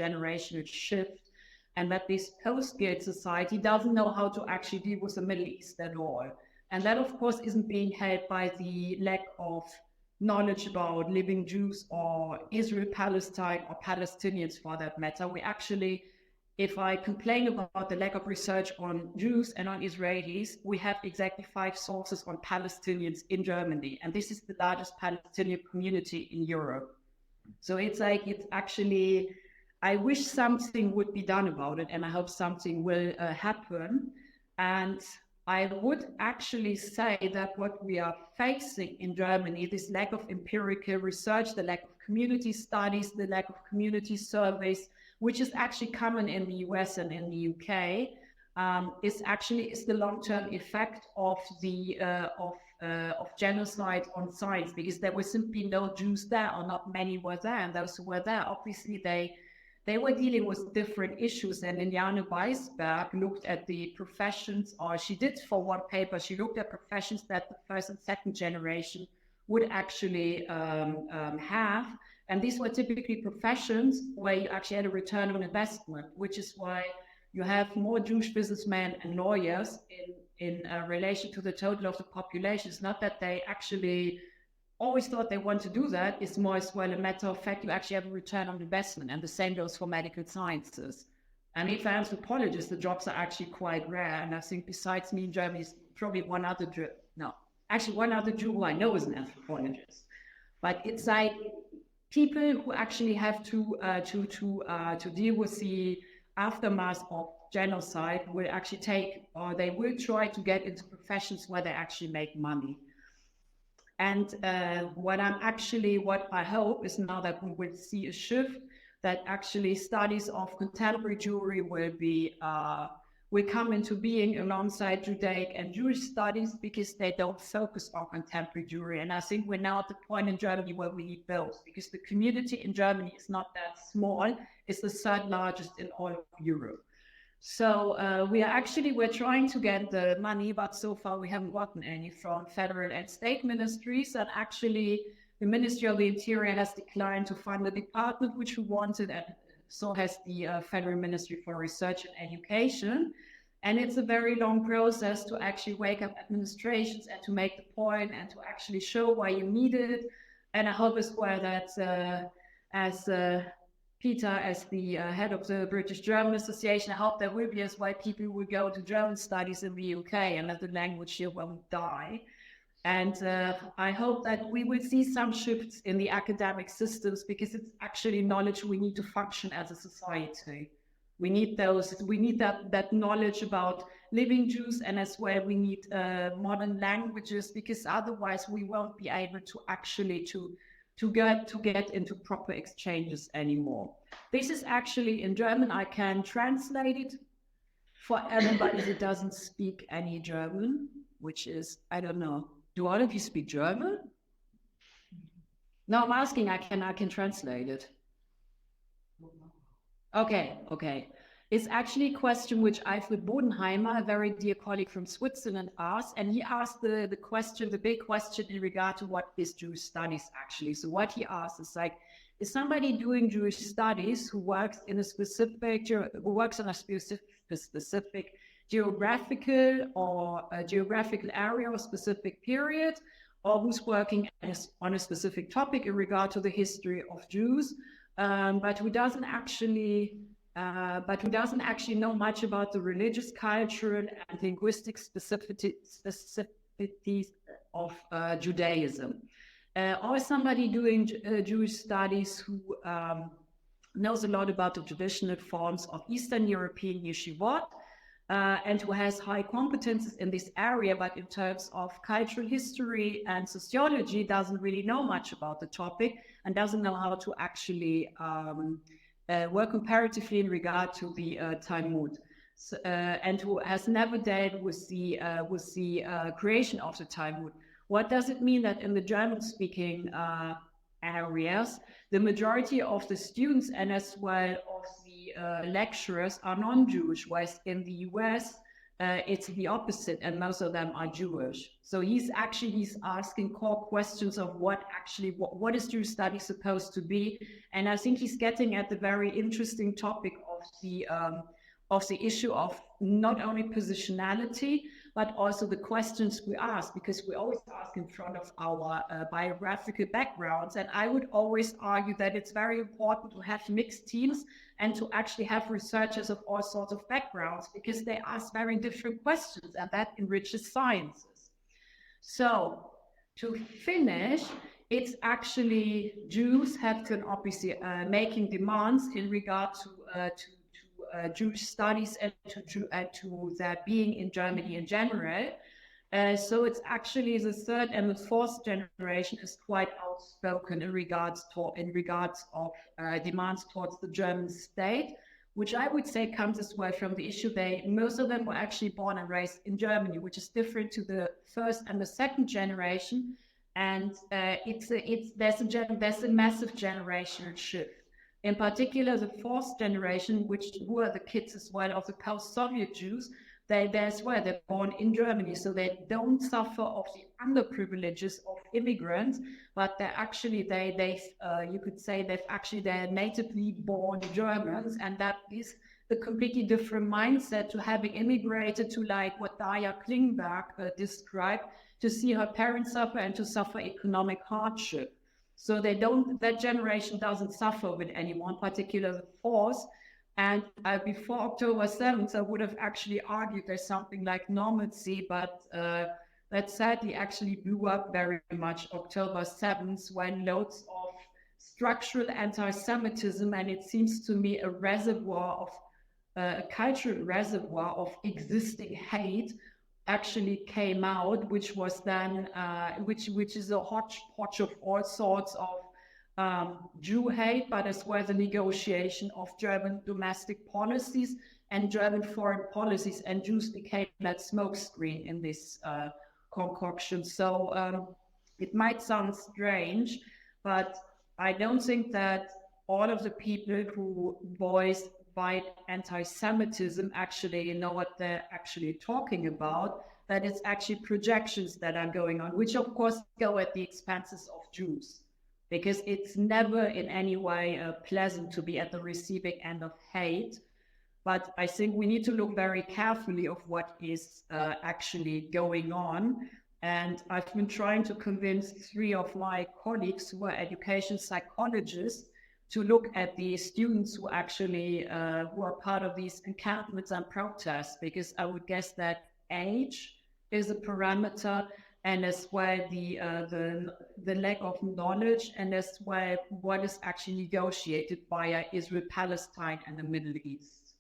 generational shift. And that this post-guilt society doesn't know how to actually deal with the Middle East at all. And that, of course, isn't being helped by the lack of knowledge about living Jews or Israel, Palestine, or Palestinians for that matter. We actually, if I complain about the lack of research on Jews and on Israelis, we have exactly 5 sources on Palestinians in Germany. And this is the largest Palestinian community in Europe. So it's like, it's actually, I wish something would be done about it, and I hope something will happen. And I would actually say that what we are facing in Germany, this lack of empirical research, the lack of community studies, the lack of community surveys, which is actually common in the US and in the UK, is the long-term effect of the of genocide on science, because there were simply no Jews there, or not many were there, and those who were there, obviously they were dealing with different issues. And Liliane Weisberg looked at the professions, or she did for one paper, she looked at professions that the first and second generation would actually have. And these were typically professions where you actually had a return on investment, which is why you have more Jewish businessmen and lawyers in relation to the total of the population. It's not that they actually always thought they want to do that. It's more as well a matter of fact, you actually have a return on investment, and the same goes for medical sciences. And if I'm an anthropologist, the jobs are actually quite rare. And I think besides me in Germany, probably one other Jew who I know is an anthropologist. But it's like, people who actually have to deal with the aftermath of genocide will actually they will try to get into professions where they actually make money. And what I hope is now that we will see a shift, that actually studies of contemporary Jewry will come into being alongside Judaic and Jewish studies, because they don't focus on contemporary Jewry. And I think we're now at the point in Germany where we need both, because the community in Germany is not that small. It's the 3rd largest in all of Europe. So we're trying to get the money, but so far we haven't gotten any from federal and state ministries. And actually the Ministry of the Interior has declined to fund the department which we wanted, and so has the Federal Ministry for Research and Education. And it's a very long process to actually wake up administrations and to make the point and to actually show why you need it. And I hope as well that as Peter, as the head of the British German Association, I hope there will be as well people who will go to German studies in the UK and that the language here won't die. And I hope that we will see some shifts in the academic systems, because it's actually knowledge we need to function as a society. We need that knowledge about living Jews, and as well we need modern languages, because otherwise we won't be able to actually to get into proper exchanges anymore. This is actually in German. I can translate it for everybody who doesn't speak any German, which is, I don't know. Do all of you speak German? No, I'm asking, I can translate it. Okay. It's actually a question which Alfred Bodenheimer, a very dear colleague from Switzerland, asked. And he asked the big question in regard to what is Jewish studies actually. So what he asked is like, is somebody doing Jewish studies who works on a specific geographical area or specific period, or who's working on a specific topic in regard to the history of Jews, but who doesn't actually know much about the religious, cultural, and linguistic specificities of Judaism. Or somebody doing Jewish studies who knows a lot about the traditional forms of Eastern European yeshivot, and who has high competences in this area, but in terms of cultural history and sociology doesn't really know much about the topic, and doesn't know how to actually work comparatively in regard to the Talmud, and who has never dealt with the creation of the Talmud. What does it mean that in the German-speaking areas, the majority of the students and as well of the lecturers are non-Jewish, whereas in the US, it's the opposite, and most of them are Jewish. So he's asking core questions of what is Jewish studies supposed to be, and I think he's getting at the very interesting topic of the issue of not only positionality, but also the questions we ask, because we always ask in front of our biographical backgrounds. And I would always argue that it's very important to have mixed teams and to actually have researchers of all sorts of backgrounds, because they ask very different questions, and that enriches sciences. So to finish, it's actually Jews have been obviously making demands in regard to Jewish studies and to their being in Germany in general. So it's actually the third and the fourth generation is quite outspoken in regards of demands towards the German state, which I would say comes as well from the issue most of them were actually born and raised in Germany, which is different to the first and the second generation. And there's a massive generational shift. In particular, the fourth generation, who are the kids as well of the post-Soviet Jews, they're born in Germany, so they don't suffer of the underprivileges of immigrants, but they're actually you could say they're natively born Germans, and that is a completely different mindset to having immigrated to, like what Daya Klingberg described, to see her parents suffer and to suffer economic hardship. So that generation doesn't suffer with anyone, particularly the fourth. And before October 7th, I would have actually argued there's something like normalcy, but that sadly actually blew up very much October 7th, when loads of structural anti-Semitism, and it seems to me a cultural reservoir of existing hate, actually came out, which was then, which is a hodgepodge of all sorts of Jew hate, but as well as a negotiation of German domestic policies and German foreign policies, and Jews became that smokescreen in this concoction. So it might sound strange, but I don't think that all of the people who voice anti-Semitism actually know what they're actually talking about, that it's actually projections that are going on, which of course go at the expenses of Jews, because it's never in any way pleasant to be at the receiving end of hate. But I think we need to look very carefully of what is actually going on. And I've been trying to convince 3 of my colleagues who are education psychologists to look at the students who actually who are part of these encampments and protests, because I would guess that age is a parameter, and as well the lack of knowledge, and as well what is actually negotiated via Israel, Palestine, and the Middle East.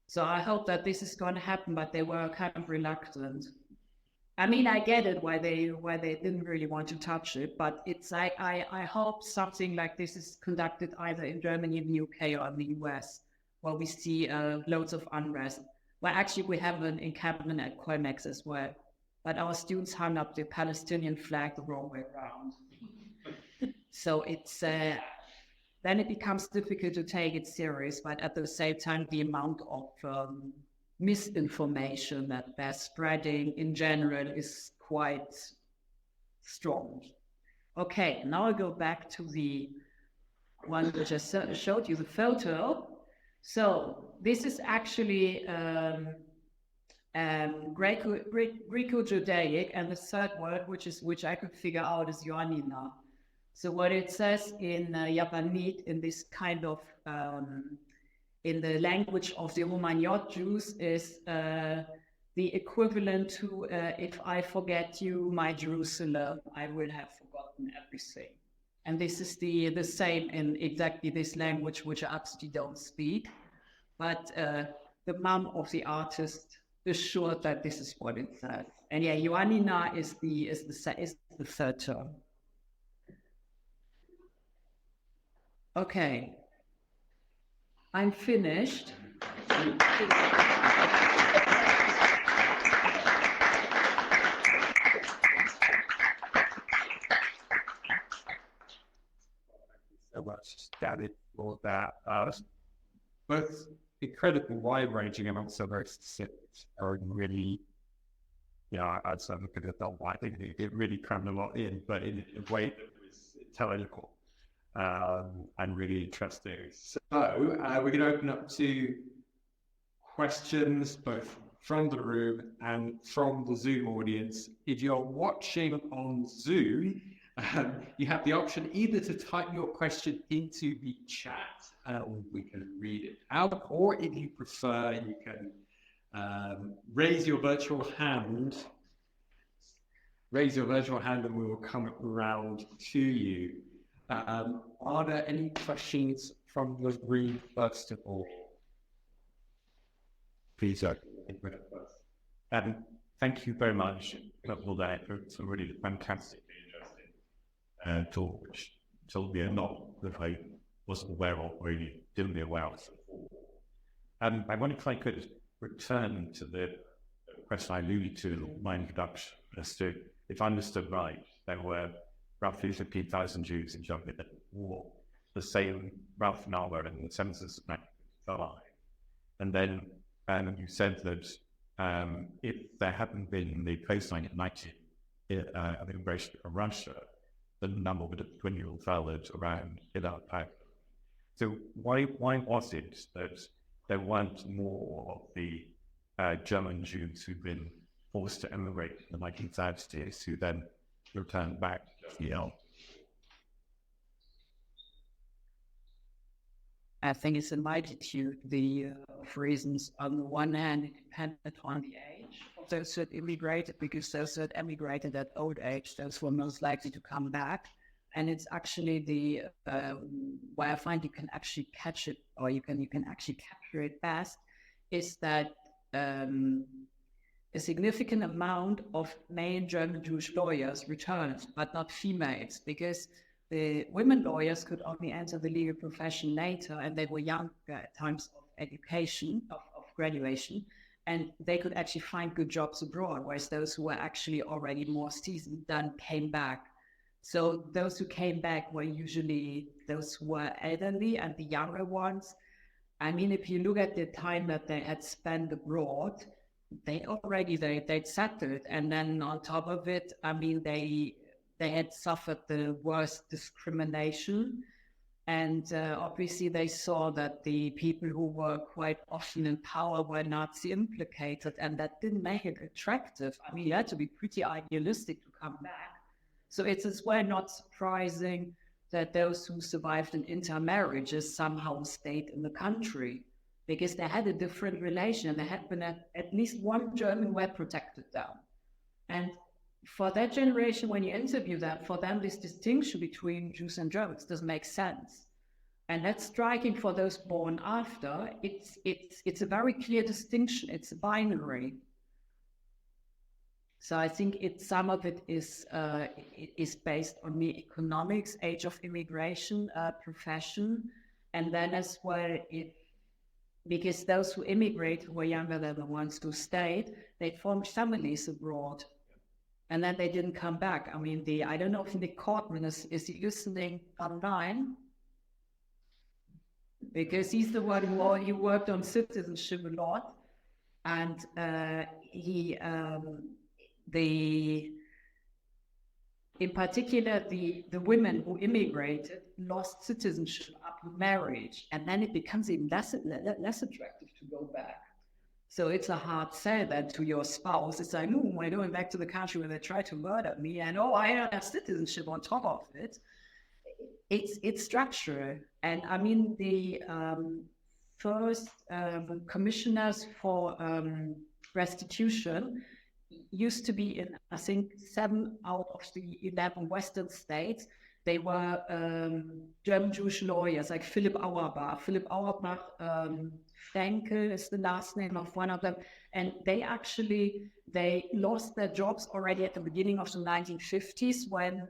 So I hope that this is going to happen, but they were kind of reluctant. I mean, I get it why they didn't really want to touch it, but it's like I hope something like this is conducted either in Germany, the UK, or in the US, where we see loads of unrest. Well, actually, we have an encampment at Colmex as well, but our students hung up the Palestinian flag the wrong way around. So it's then it becomes difficult to take it serious, but at the same time, the amount of misinformation that they're spreading in general is quite strong. Okay, now I'll go back to the one which I showed you, the photo. So this is actually Greco-Judaic, and the third word, which I could figure out, is Ioannina. So what it says in Japanese, in this kind of in the language of the Romagnot Jews, is the equivalent to if I forget you, my Jerusalem, I will have forgotten everything. And this is the same in exactly this language, which I absolutely don't speak. But the mom of the artist is sure that this is what it says. And yeah, Ioannina is the third term. Okay. I'm finished. So much, Dani, for that. Both incredibly wide-ranging and also very specific, or really, I'd sort of look at it that way. I think it really crammed a lot in, but in a way that was intelligible and really interesting. So we're going to open up to questions both from the room and from the Zoom audience. If you're watching on Zoom, you have the option either to type your question into the chat, we can read it out, or if you prefer, you can raise your virtual hand. Raise your virtual hand and we will come around to you. Are there any questions from the room first of all? Please, sir. Thank you very much for that. It's a really fantastically interesting talk, which told me a lot that I wasn't aware of, or really didn't be aware of before. I wonder if I could return to the question I alluded to in my introduction, as to, if I understood right, there were roughly 50,000 Jews in Germany that wore the same rough number in the census of 1955. And then you said that if there hadn't been the post-1990 immigration from Russia, the number would have dwindled further to around 11,000. So why was it that there weren't more of the German Jews who'd been forced to emigrate in the 1930s who then returned back to Germany? I think it's a multitude of reasons. On the one hand, it depended on the age of those that immigrated, because those that emigrated at old age, those were most likely to come back. And it's actually where I find you can actually catch it, or you can actually capture it best, is that a significant amount of male German Jewish lawyers returned, but not females, because the women lawyers could only enter the legal profession later, and they were young at times of education, of graduation, and they could actually find good jobs abroad, whereas those who were actually already more seasoned then came back. So those who came back were usually those who were elderly, and the younger ones, I mean, if you look at the time that they had spent abroad, they'd settled, and then on top of it, I mean, they had suffered the worst discrimination, and obviously they saw that the people who were quite often in power were Nazi implicated, and that didn't make it attractive. I mean, you had to be pretty idealistic to come back. So it's as well not surprising that those who survived in intermarriages somehow stayed in the country, because they had a different relation, and there had been at least one German who had protected them. And for that generation, when you interview them, for them, this distinction between Jews and Germans doesn't make sense. And that's striking for those born after. It's a very clear distinction. It's a binary. So I think some of it is based on the economics, age of immigration, profession, and then as well, because those who immigrate who were younger than the ones who stayed, they formed families abroad, and then they didn't come back. I mean, I don't know if Nick Cortman is he listening online, because he's the one who worked on citizenship a lot, and in particular, the women who immigrated lost citizenship after marriage, and then it becomes even less attractive to go back. So it's a hard sell then to your spouse. It's like, no, we're going back to the country where they tried to murder me, and I don't have citizenship on top of it. It's structural, and I mean the first commissioners for restitution used to be in, I think, 7 out of the 11 Western states. They were German Jewish lawyers like Philipp Auerbach. Philipp Auerbach, Frenkel is the last name of one of them. And they lost their jobs already at the beginning of the 1950s when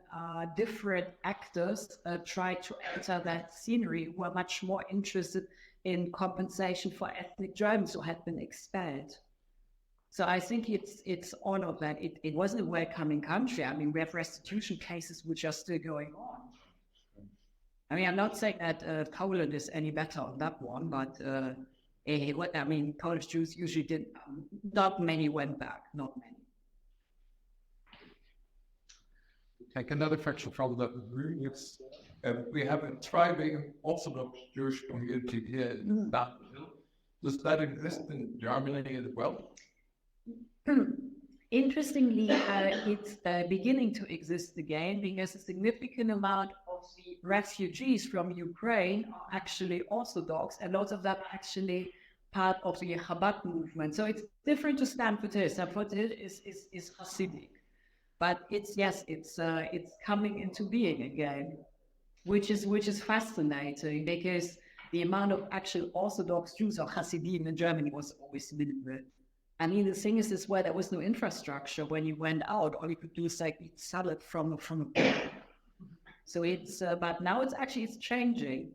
different actors tried to enter that scenery, who were much more interested in compensation for ethnic Germans who had been expelled. So I think it's all of that. It wasn't a welcoming country. I mean, we have restitution cases which are still going on. I mean, I'm not saying that Poland is any better on that one, but Polish Jews usually didn't. Not many went back. Not many. Take another question from the room. Yes. We have a thriving Orthodox Jewish community here in Baden. Does that exist in Germany as well? Interestingly, it's beginning to exist again because a significant amount of the refugees from Ukraine are actually Orthodox, and lots of them are actually part of the Chabad movement. So it's different to Stanford. Stanford is Hasidic, but it's coming into being again, which is fascinating because the amount of actual Orthodox Jews or Hasidim in Germany was always minimal. I mean, the thing is where there was no infrastructure. When you went out, all you could do is like eat salad from a bowl. So it's, but now it's changing.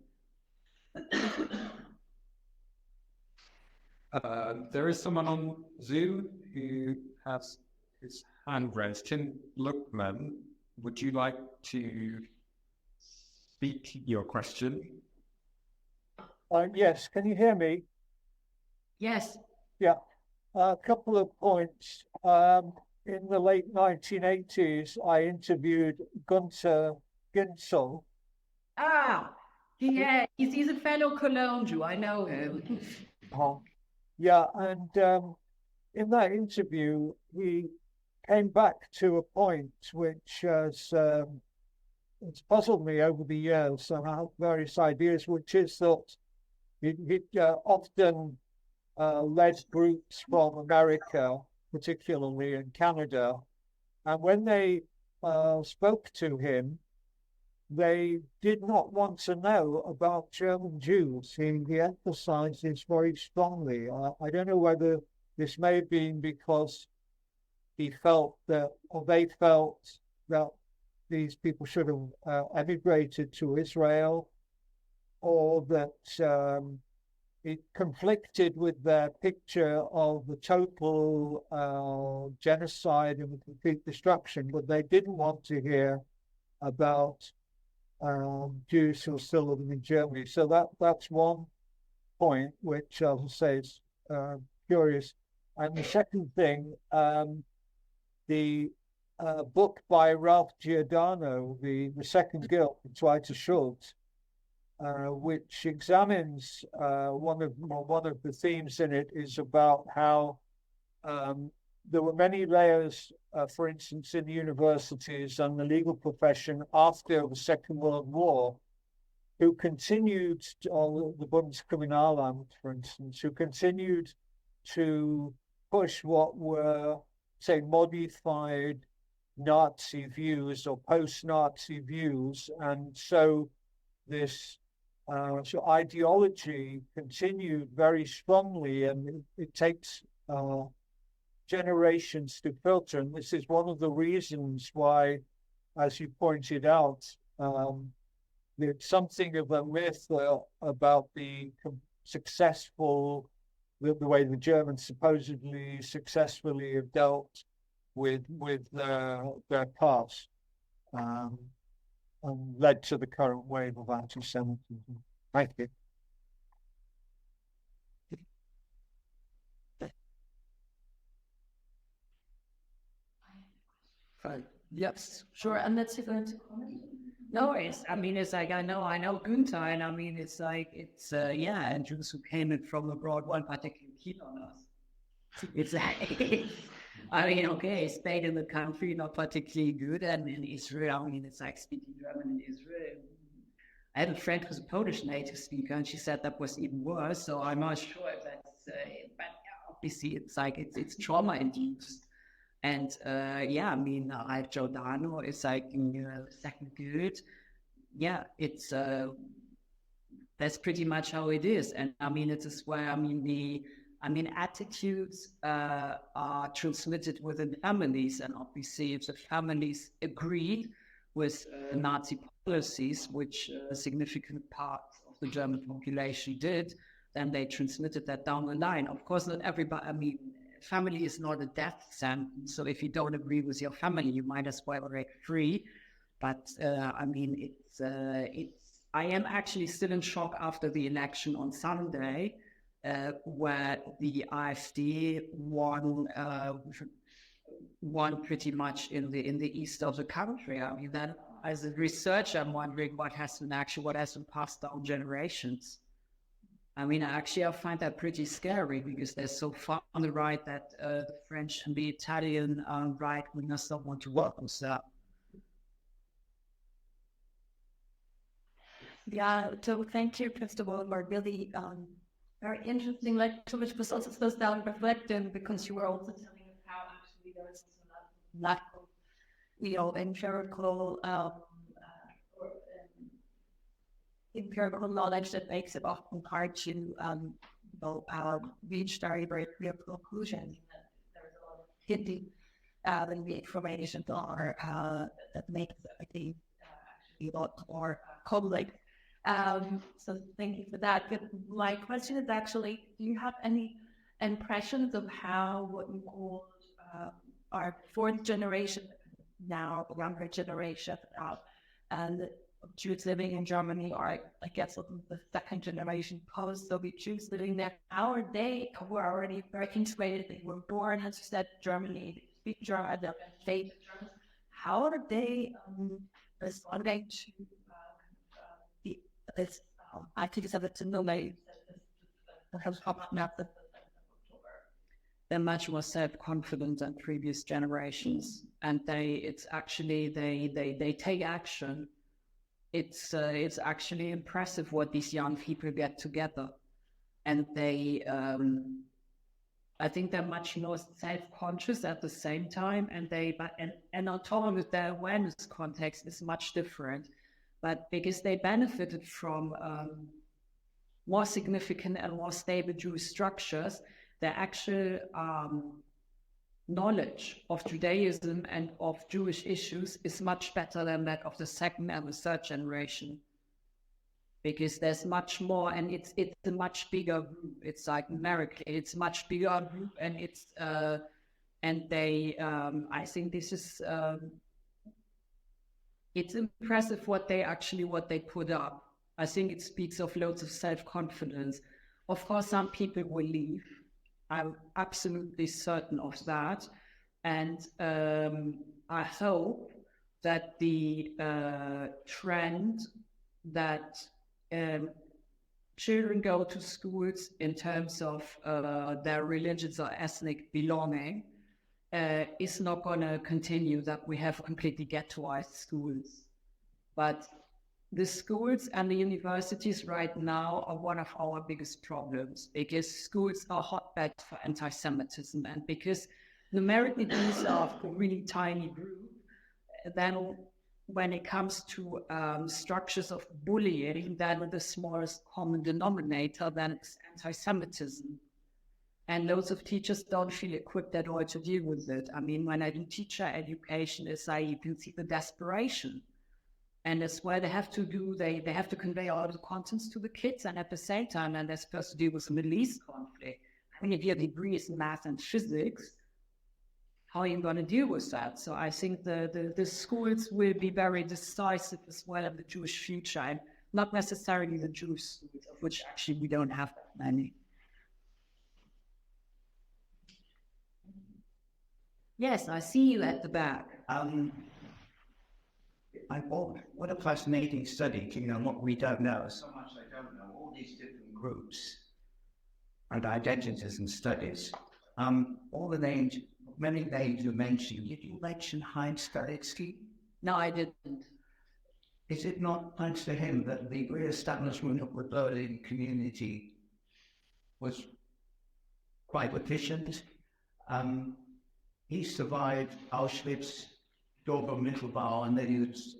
There is someone on Zoom who has his hand raised. Tim Luckman, would you like to speak your question? Yes, can you hear me? Yes. Yeah. A couple of points. In the late 1980s, I interviewed Gunther Ginzel. Ah, yeah, he's a fellow Cologne Jew. I know him. Yeah, and in that interview, he came back to a point which has it's puzzled me over the years, and I have various ideas, which is that he often led groups from America, particularly in Canada, and when they spoke to him, they did not want to know about German Jews. He emphasized this very strongly. I don't know whether this may have been because he felt that, or they felt that these people should have emigrated to Israel, or that it conflicted with their picture of the total genocide and the complete destruction, but they didn't want to hear about Jews who are still living in Germany. So that's one point, which I will say is curious. And the second thing, the book by Ralph Giordano, the Second Guilt, The Zweite Schuld, which examines one of the themes in it is about how there were many layers, for instance, in the universities and the legal profession after the Second World War, who continued, or the Bundeskriminalamt, for instance, who continued to push what were, say, modified Nazi views or post-Nazi views. And so this ideology continued very strongly, and it takes generations to filter. And this is one of the reasons why, as you pointed out, there's something of a myth about the successful, the way the Germans supposedly successfully have dealt with their past, and led to the current wave of anti-Semitism. Thank you. Right. Yes, sure. And that's it. No, I mean, it's like, I know Gunther, and I mean, it's like, yeah, and Jews who came in from abroad weren't particularly keen on us. It's like, I mean, okay, stayed in the country, not particularly good, and in Israel, I mean, it's like speaking German in Israel. I had a friend who's a Polish native speaker, and she said that was even worse, so I'm not sure if that's, but obviously, it's like, it's trauma-induced. And yeah, I mean, Giordano is like Second Guilt. Yeah, it's that's pretty much how it is. And I mean, it is where attitudes are transmitted within families, and obviously, if the families agree with Nazi policies, which a significant part of the German population did, then they transmitted that down the line. Of course, not everybody. I mean, family is not a death sentence, so if you don't agree with your family, you might as well break free. But I mean, I am actually still in shock after the election on Sunday, where the AfD won pretty much in the east of the country. I mean, then as a researcher, I'm wondering what has been passed down generations. I mean, actually, I find that pretty scary because they're so far on the right that the French and the Italian right wingers don't want to work with that. Yeah, so thank you, first of all, for really very interesting lecture, which was also so self-reflective because you were also telling us how actually there is a lack of, empirical empirical knowledge that makes it often hard to reach very, very clear conclusions. There's a lot of hinting in the information that makes everything actually a lot more complex. So thank you for that. But my question is actually, do you have any impressions of how what you call our fourth generation now, younger generation, and Jews living in Germany, or I guess the second generation post-Soviet Jews living there, how are they, who are already very integrated, they were born, as you said, Germany, they speak German, they're faith German, how are they responding to this? I think it's a no way has popped up. They're much more self-confident than previous generations, and they take action. It's actually impressive what these young people get together, and they I think they're much more self-conscious at the same time, and on top of it, their awareness context is much different, but because they benefited from more significant and more stable Jewish structures, their actual knowledge of Judaism and of Jewish issues is much better than that of the second and the third generation, because there's much more, and it's a much bigger group. It's like numerically, it's much bigger group, and it's and they I think this is it's impressive what they put up. I think it speaks of loads of self-confidence. Of course, some people will leave. I'm absolutely certain of that. And I hope that the trend that children go to schools in terms of their religious or ethnic belonging is not going to continue, that we have completely ghettoized schools. But the schools and the universities right now are one of our biggest problems, because schools are hotbeds for anti-Semitism, and because numerically these are a really tiny group, then when it comes to structures of bullying, then the smallest common denominator then is anti-Semitism. And loads of teachers don't feel equipped at all to deal with it. I mean, when I do teacher education, you can see the desperation. And that's why they have to convey all of the contents to the kids, and at the same time, and they're supposed to deal with the Middle East conflict. I mean, if you have degrees in math and physics, how are you going to deal with that? So I think the schools will be very decisive as well in the Jewish future, and not necessarily the Jewish schools, of which actually we don't have that many. Yes, I see you at the back. What a fascinating study, what we don't know. So much I don't know. All these different groups and identities and studies. All the names, many names you mentioned. Did you mention Heinz Stalitzky? No, I didn't. Is it not thanks to him that the re-establishment of the Berlin community was quite efficient? He survived Auschwitz, Dora Mittelbau, and then he was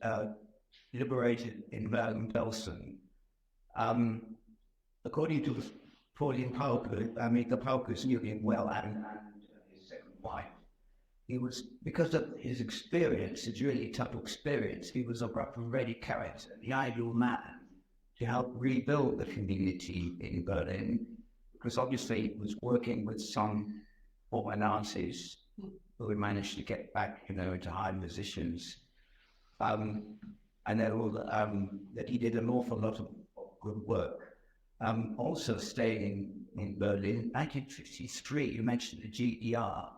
liberated in Bergen-Belsen. According to Pauline Pauker, the Paukers knew him well, and his second wife. He was, because of his experience, his really tough experience, he was a ready character, the ideal man to help rebuild the community in Berlin, because obviously he was working with some former Nazis who managed to get back, into high positions. And that he did an awful lot of good work. Also staying in Berlin, 1953, you mentioned the GDR.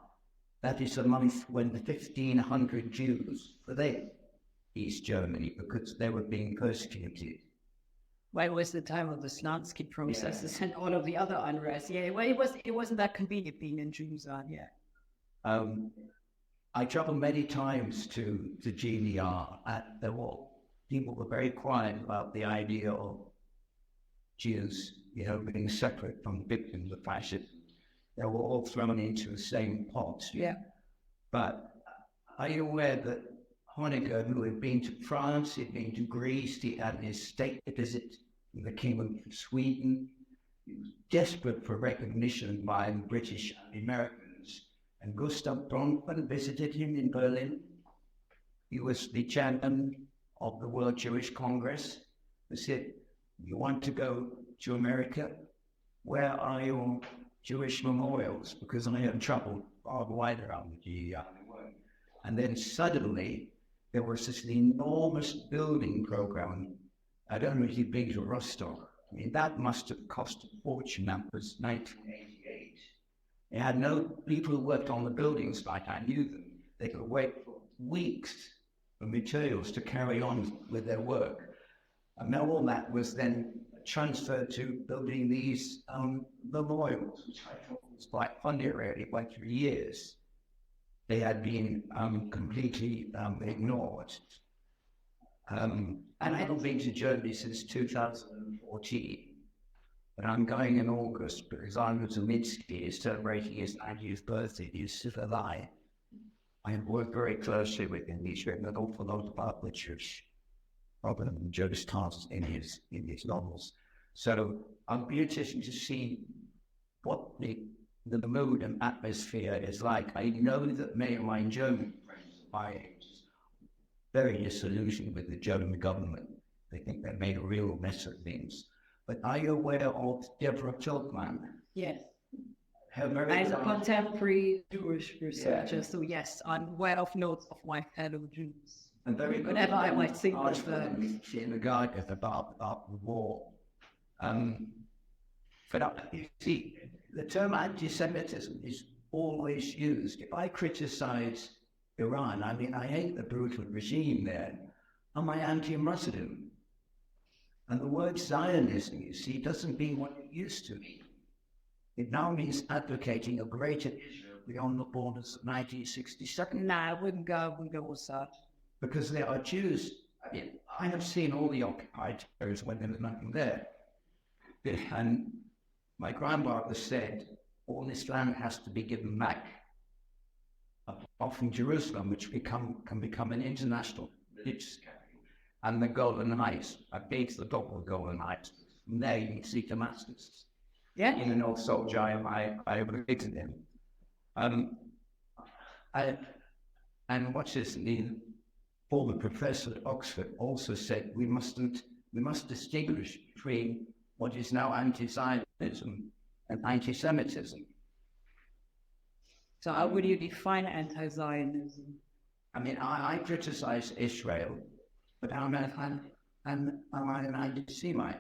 That is a month when 1,500 Jews fled East Germany because they were being persecuted. Well, it was the time of the Slansky processes and all of the other unrest. Yeah, well, it wasn't that convenient being in Jerusalem. Yeah. I traveled many times to GDR, and people were very quiet about the idea of Jews, being separate from victims of fascism. They were all thrown into the same pot. Yeah. But are you aware that Honecker, who had been to France, he'd been to Greece, he had his state visit in the Kingdom of Sweden, he was desperate for recognition by the British and the Americans. And Gustav Bronfman visited him in Berlin. He was the chairman of the World Jewish Congress. He said, "You want to go to America? Where are your Jewish memorials? Because I have trouble far wider around the GDR." And then suddenly, there was this enormous building program. I don't know if you've been to Rostock. I mean, that must have cost a fortune. That was 1988. They had no people who worked on the buildings like I knew them. They could wait for weeks for materials to carry on with their work. And now all that was then transferred to building these memorials, which I thought was quite funny, really. It went through years. They had been completely ignored. And I haven't been to Germany since 2014. But I'm going in August because Arnold Zelinsky is celebrating his 90th birthday. He's still alive. I have worked very closely with him. He's written an awful lot about the Jewish problem and Jewish tasks in his novels. So I'll be interested to see what the mood and atmosphere is like. I know that many of my German friends of my age are very disillusioned with the German government. They think they made a real mess of things. But are you aware of Deborah Tiltman? Yes. I'm a contemporary Jewish researcher, so yes, I'm aware of notes of my fellow Jews. And very whenever I might think of in the Guardian about the war. But you see, the term anti-Semitism is always used. If I criticize Iran, I mean, I hate the brutal regime there. Am I anti-Muslim? And the word Zionism, you see, doesn't mean what it used to mean. It now means advocating a greater Israel beyond the borders of 1967. No, I wouldn't go with that. Because there are Jews. I mean, I have seen all the occupied areas when there was nothing there. And my grandfather said, all this land has to be given back. Often Jerusalem, which can become an international religious capital. And the Golden Heights, I've been to the top of the Golden Heights. From there you can see Damascus. Yeah. In an old soldier, I visited him. And what's this? The former professor at Oxford also said we must distinguish between what is now anti-Zionism and anti-Semitism. So how would you define anti-Zionism? I mean, I criticize Israel, but am I an anti-Semite?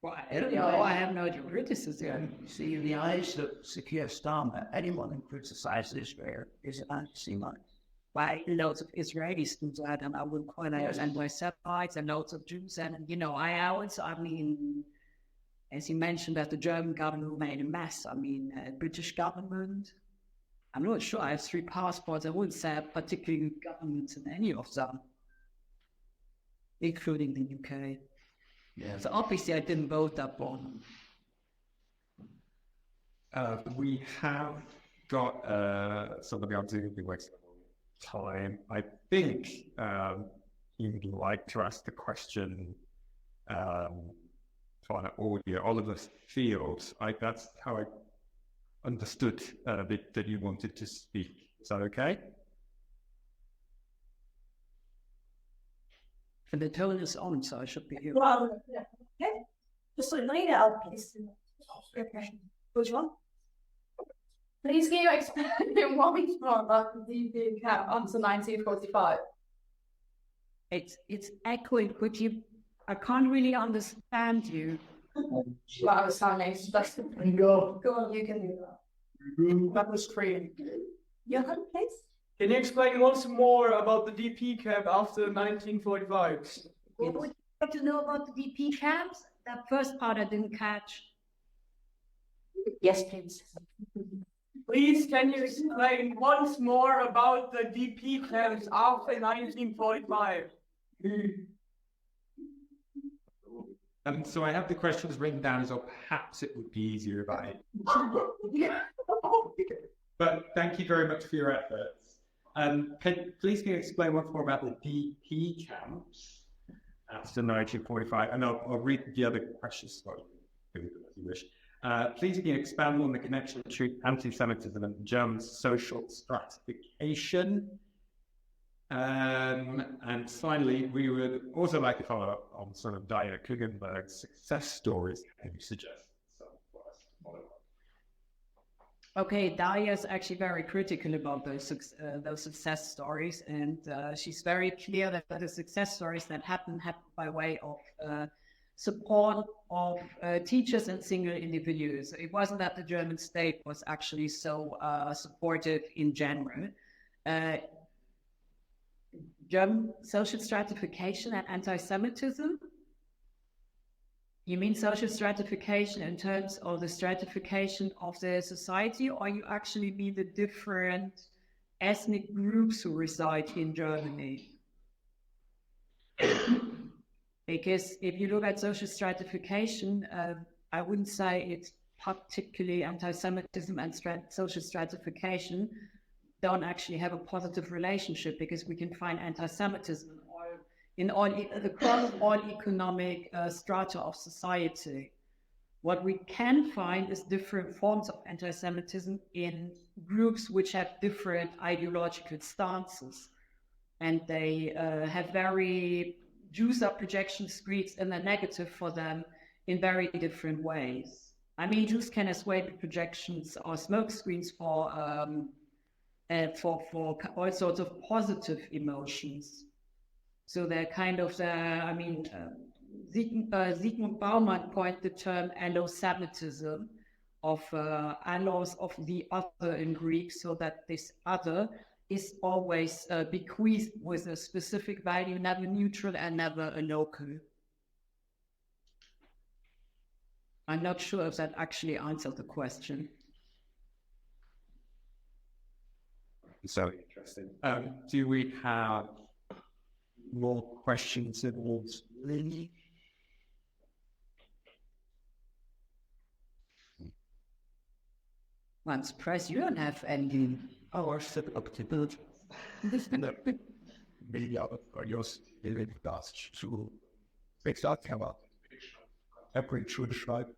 Well, I have no criticism. See, in the eyes of Secure Starmer, anyone who criticizes Israel is an anti-Semite. Well, loads of Israelis do that, and I would call them anti-Semites, and loads of Jews. And, I mean, as you mentioned, that the German government made a mess. I mean, British government, I'm not sure. I have 3 passports. I wouldn't say a particular government in any of them, including the UK. Yeah. So obviously I didn't vote that one. We have got somebody on Zoom who works time. I think you'd like to ask the question for an audio. Oliver Fields. That's how I understood that you wanted to speak. Is that okay? And the tone is on, so I should be here. Well, yeah. Okay. Just lay it out, please. Okay. Which one? Please can you explain what we know about the DP cap until 1945? It's echoing, but I can't really understand you. Well, I was sounding that's the go on, you can do that. That was screen. Your hand, please. Can you explain once more about the DP cap after 1945? to know about the DP camps? That first part I didn't catch. Yes, please. Please, can you explain once more about the DP camps after 1945? So I have the questions written down, so perhaps it would be easier if I. But thank you very much for your efforts. Can you explain once more about the DP camps after 1945? And I'll read the other questions for you, if you wish. Please can you expand on the connection between anti-Semitism and German social stratification? And finally, we would also like to follow up on sort of Dani Kranz's success stories. Can you suggest some for us to follow up? Okay, Daria is actually very critical about those success stories, and she's very clear that the success stories that happen by way of support of teachers and single individuals. It wasn't that the German state was actually so supportive in general. German social stratification and anti-Semitism? You mean social stratification in terms of the stratification of the society, or you actually mean the different ethnic groups who reside in Germany? Because if you look at social stratification, I wouldn't say it's particularly anti-Semitism and social stratification don't actually have a positive relationship, because we can find anti-Semitism across all economic strata of society. What we can find is different forms of anti-Semitism in groups which have different ideological stances, and they have very Jews are projection screens and they're negative for them in very different ways. I mean, Jews can as well be projections or smoke screens for all sorts of positive emotions. So they're kind of Zygmunt Bauman coined the term allo-Semitism, of allos of the other in Greek, so that this other is always bequeathed with a specific value, never neutral and never a local. I'm not sure if that actually answered the question. So interesting. Do we have more questions towards Lily? I'm surprised you don't have any. Maybe I use in regards to fix that camera. Every Jewish life in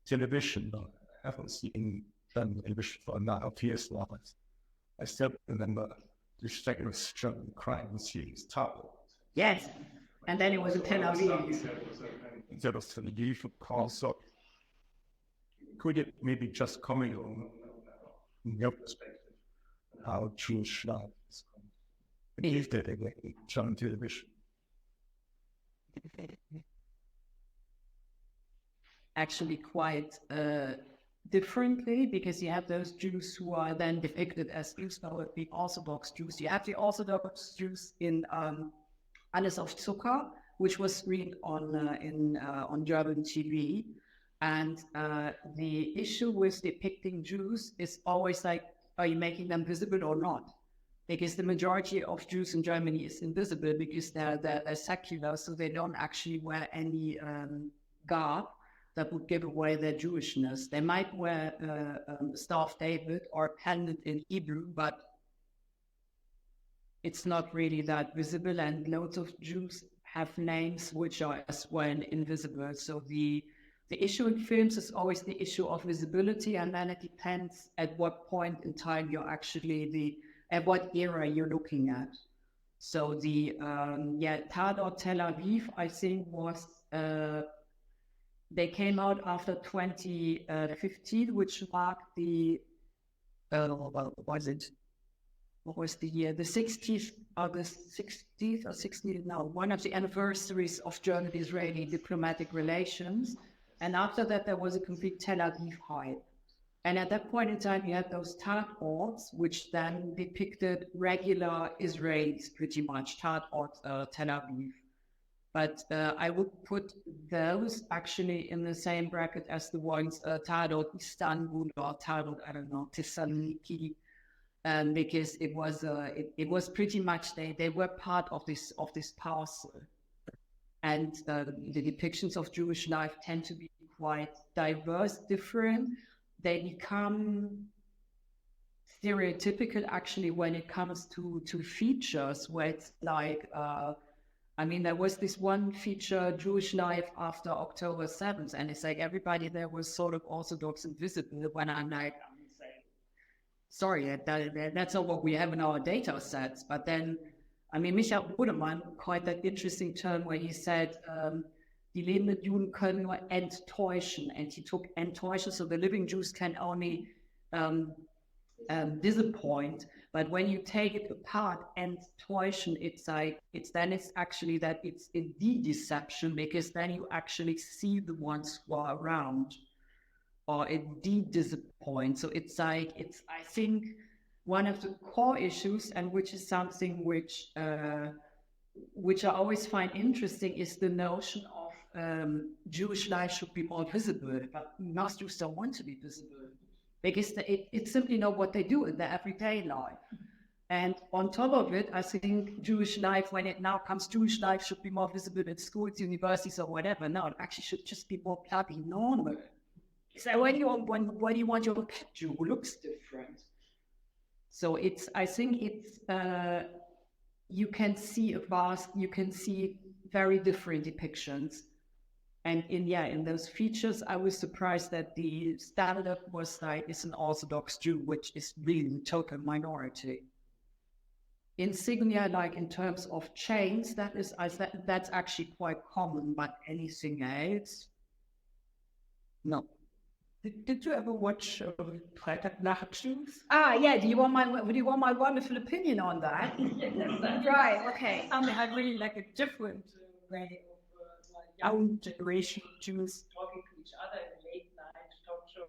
German television, I haven't seen German television for a number of years now. I still remember the famous German crime series, Tatort. Yes, and then it was a Tel Aviv. Instead of the usual concept, could it maybe just comment on from your perspective how Jewish life is connected in German television? Actually quite differently, because you have those Jews who are then depicted as the Orthodox Jews. You have the Orthodox Jews in Alles auf Zucker, which was screened on German TV. And the issue with depicting Jews is always like, are you making them visible or not? Because the majority of Jews in Germany is invisible, because they're secular, so they don't actually wear any garb that would give away their Jewishness. They might wear Star of David or pendant in Hebrew, but it's not really that visible, and loads of Jews have names which are as well invisible. So the issue in films is always the issue of visibility, and then it depends at what point in time you're actually at what era you're looking at. So the Tatort Tel Aviv, I think, was they came out after 2015, which marked the what was the year? The 60th or the 60th or 60th? No, one of the anniversaries of German-Israeli diplomatic relations. And after that, there was a complete Tel Aviv hype. And at that point in time, you had those Tatorts, which then depicted regular Israelis, pretty much, Tatort Tel Aviv. But I would put those actually in the same bracket as the ones titled Istanbul or titled, I don't know, Thessaloniki, because it was pretty much they were part of this parcel, and the depictions of Jewish life tend to be quite diverse, different. They become stereotypical actually when it comes to features where it's like. I mean, there was this one feature, Jewish life after October 7th, and it's like everybody there was sort of Orthodox and visible. When I'm like, sorry, that's not what we have in our data sets. But then, I mean, Michael Budemann quite that interesting term where he said, die lebenden Juden können nur enttäuschen. And he took enttäuschen, so the living Jews can only disappoint. But when you take it apart and enttäuschen, it's actually that it's a de-deception, because then you actually see the ones who are around, or it de-disappoint. So I think one of the core issues, and which is something which I always find interesting, is the notion of Jewish life should be more visible, but most Jews don't want to be visible. Because it's simply not what they do in their everyday life. And on top of it, I think Jewish life, when it now comes, Jewish life should be more visible at schools, universities, or whatever. No, it actually should just be more bloody normal. So when you want your Jew who looks different? So I think you can see very different depictions. And in those features, I was surprised that the standard was like, is an Orthodox Jew, which is really a total minority. Insignia, like in terms of chains, that's actually quite common, but anything else, no. Did you ever watch Freitagnacht Jews? Yeah. Do you want my wonderful opinion on that? Right. Okay. They had really like a different way. Young generation Jews talking to each other in a late night talk show.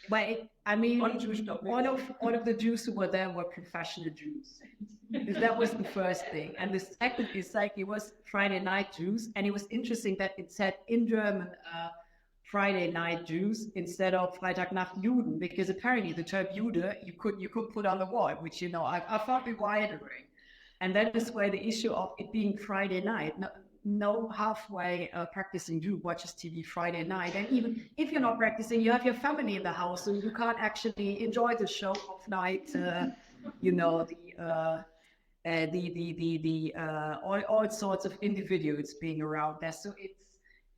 But I mean, one of the Jews who were there were professional Jews. That was the first thing. And the second is like, it was Friday night Jews. And it was interesting that it said in German, Friday night Jews instead of Freitagnacht Juden, because apparently the term Jude you could put on the wall, which I found bewildering. And that is where the issue of it being Friday night. No halfway practicing Jew watches TV Friday night, and even if you're not practicing, you have your family in the house, so you can't actually enjoy the show of night. All sorts of individuals being around there. So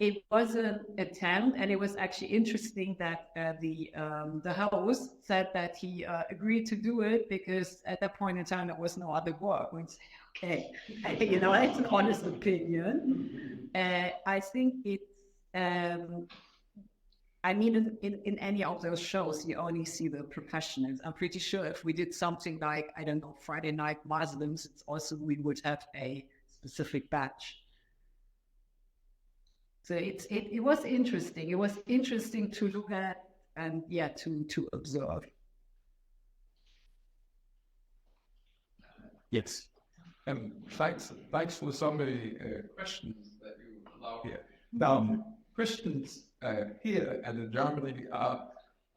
it was an attempt, and it was actually interesting that the host said that he agreed to do it because at that point in time there was no other work. Okay, it's an honest opinion. I think it's, I mean, in any of those shows, you only see the professionals. I'm pretty sure if we did something like, I don't know, Friday Night Muslims, it's also, we would have a specific batch. So it was interesting. It was interesting to look at and to observe. Yes. Thanks for so many questions that you allow here. Now, Christians here and in Germany are,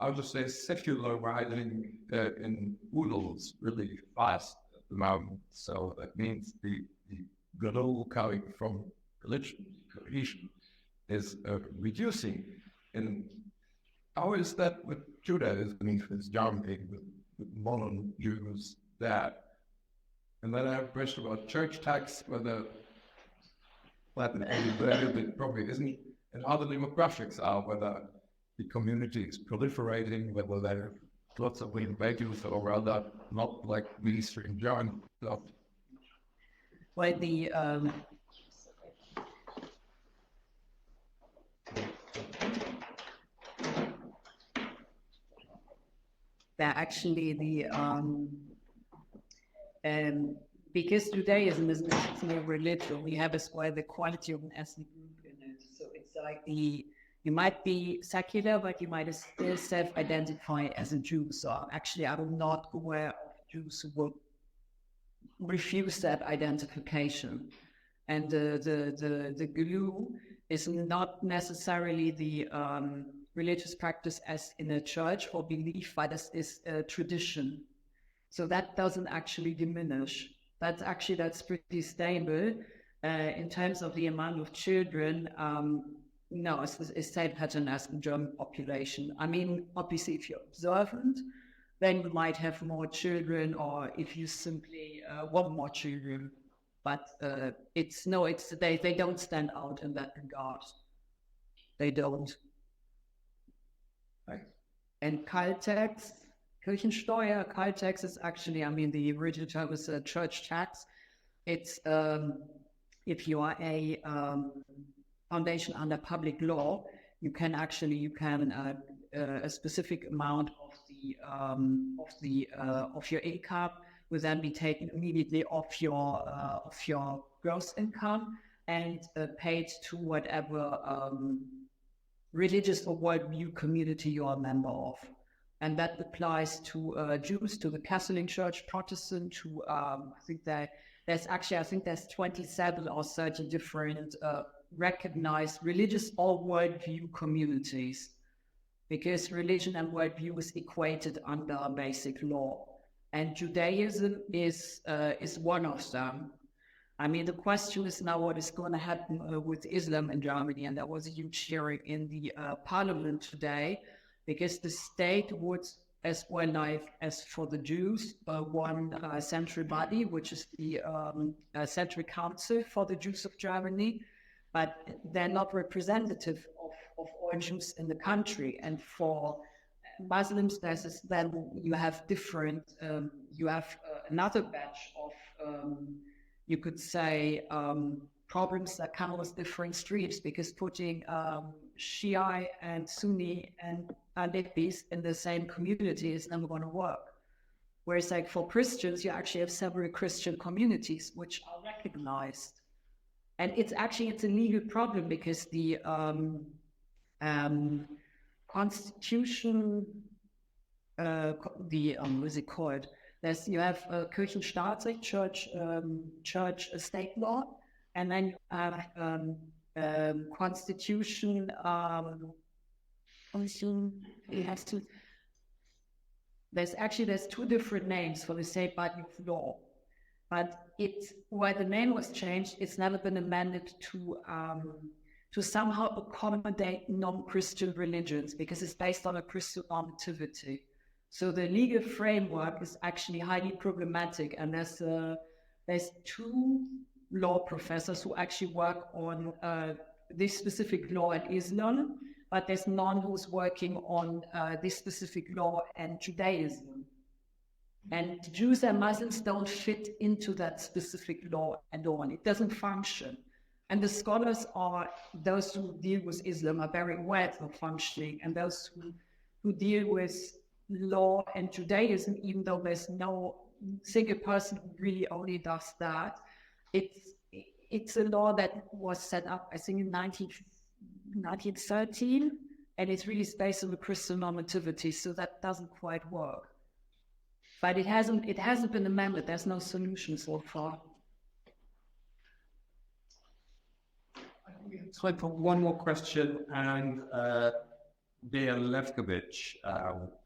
I would say, secularizing in oodles really fast at the moment. So that means the goodwill coming from religion, cohesion, is reducing. And how is that with Judaism, with Germany, with modern Jews there? And then I have a question about church tax, whether it probably isn't, and how the demographics are, whether the community is proliferating, whether there are lots of individuals or rather not like mainstream German stuff. Well, because Judaism is a religion, we have as well the quality of an ethnic group in it. So it's like you might be secular, but you might still self-identify as a Jew. So actually, I'm not aware of Jews who will refuse that identification. And the glue is not necessarily the religious practice as in a church or belief, but is a tradition. So that doesn't actually diminish. That's pretty stable. In terms of the amount of children, no, it's the same pattern as the German population. I mean, obviously, if you're observant, then you might have more children, or if you simply want more children. But they don't stand out in that regard. They don't. Right. And Kaltex, Kirchensteuer, Kaltex is actually, I mean, the original term is a church tax. It's if you are a foundation under public law, you can a specific amount of your income will then be taken immediately off your gross income and paid to whatever religious or worldview community you are a member of. And that applies to Jews, to the Catholic Church, Protestant, to I think there's 27 or 30 different recognized religious or worldview communities, because religion and worldview is equated under basic law, and Judaism is one of them. I mean, the question is now what is going to happen with Islam in Germany, and there was a huge hearing in the parliament today, because the state would, as well like as for the Jews, one central body, which is the Central Council for the Jews of Germany, but they're not representative of all Jews in the country. And for Muslims, then you have different, you have another batch of, you could say, problems that come with different streams, because putting Shia and Sunni and Alevis in the same community is never going to work. Whereas like for Christians, you actually have several Christian communities which are recognized. And it's a legal problem, because the constitution, what is it called? You have Kirchenstaatsrecht, church state law, and then you have constitution. It has to. There's two different names for the same body of law, but while the name was changed, it's never been amended to somehow accommodate non-Christian religions, because it's based on a Christian normativity. So the legal framework is actually highly problematic, and there's two law professors who actually work on this specific law in Islam, but there's none who's working on this specific law and Judaism. And Jews and Muslims don't fit into that specific law at all. It doesn't function. And the scholars those who deal with Islam are very aware of functioning, and those who deal with law and Judaism, even though there's no single person who really only does that, it's a law that was set up, I think, in 1913, and it's really based on the Christian normativity, so that doesn't quite work. But it hasn't been amended. There's no solution so far. Time for one more question, and Dear Levkovich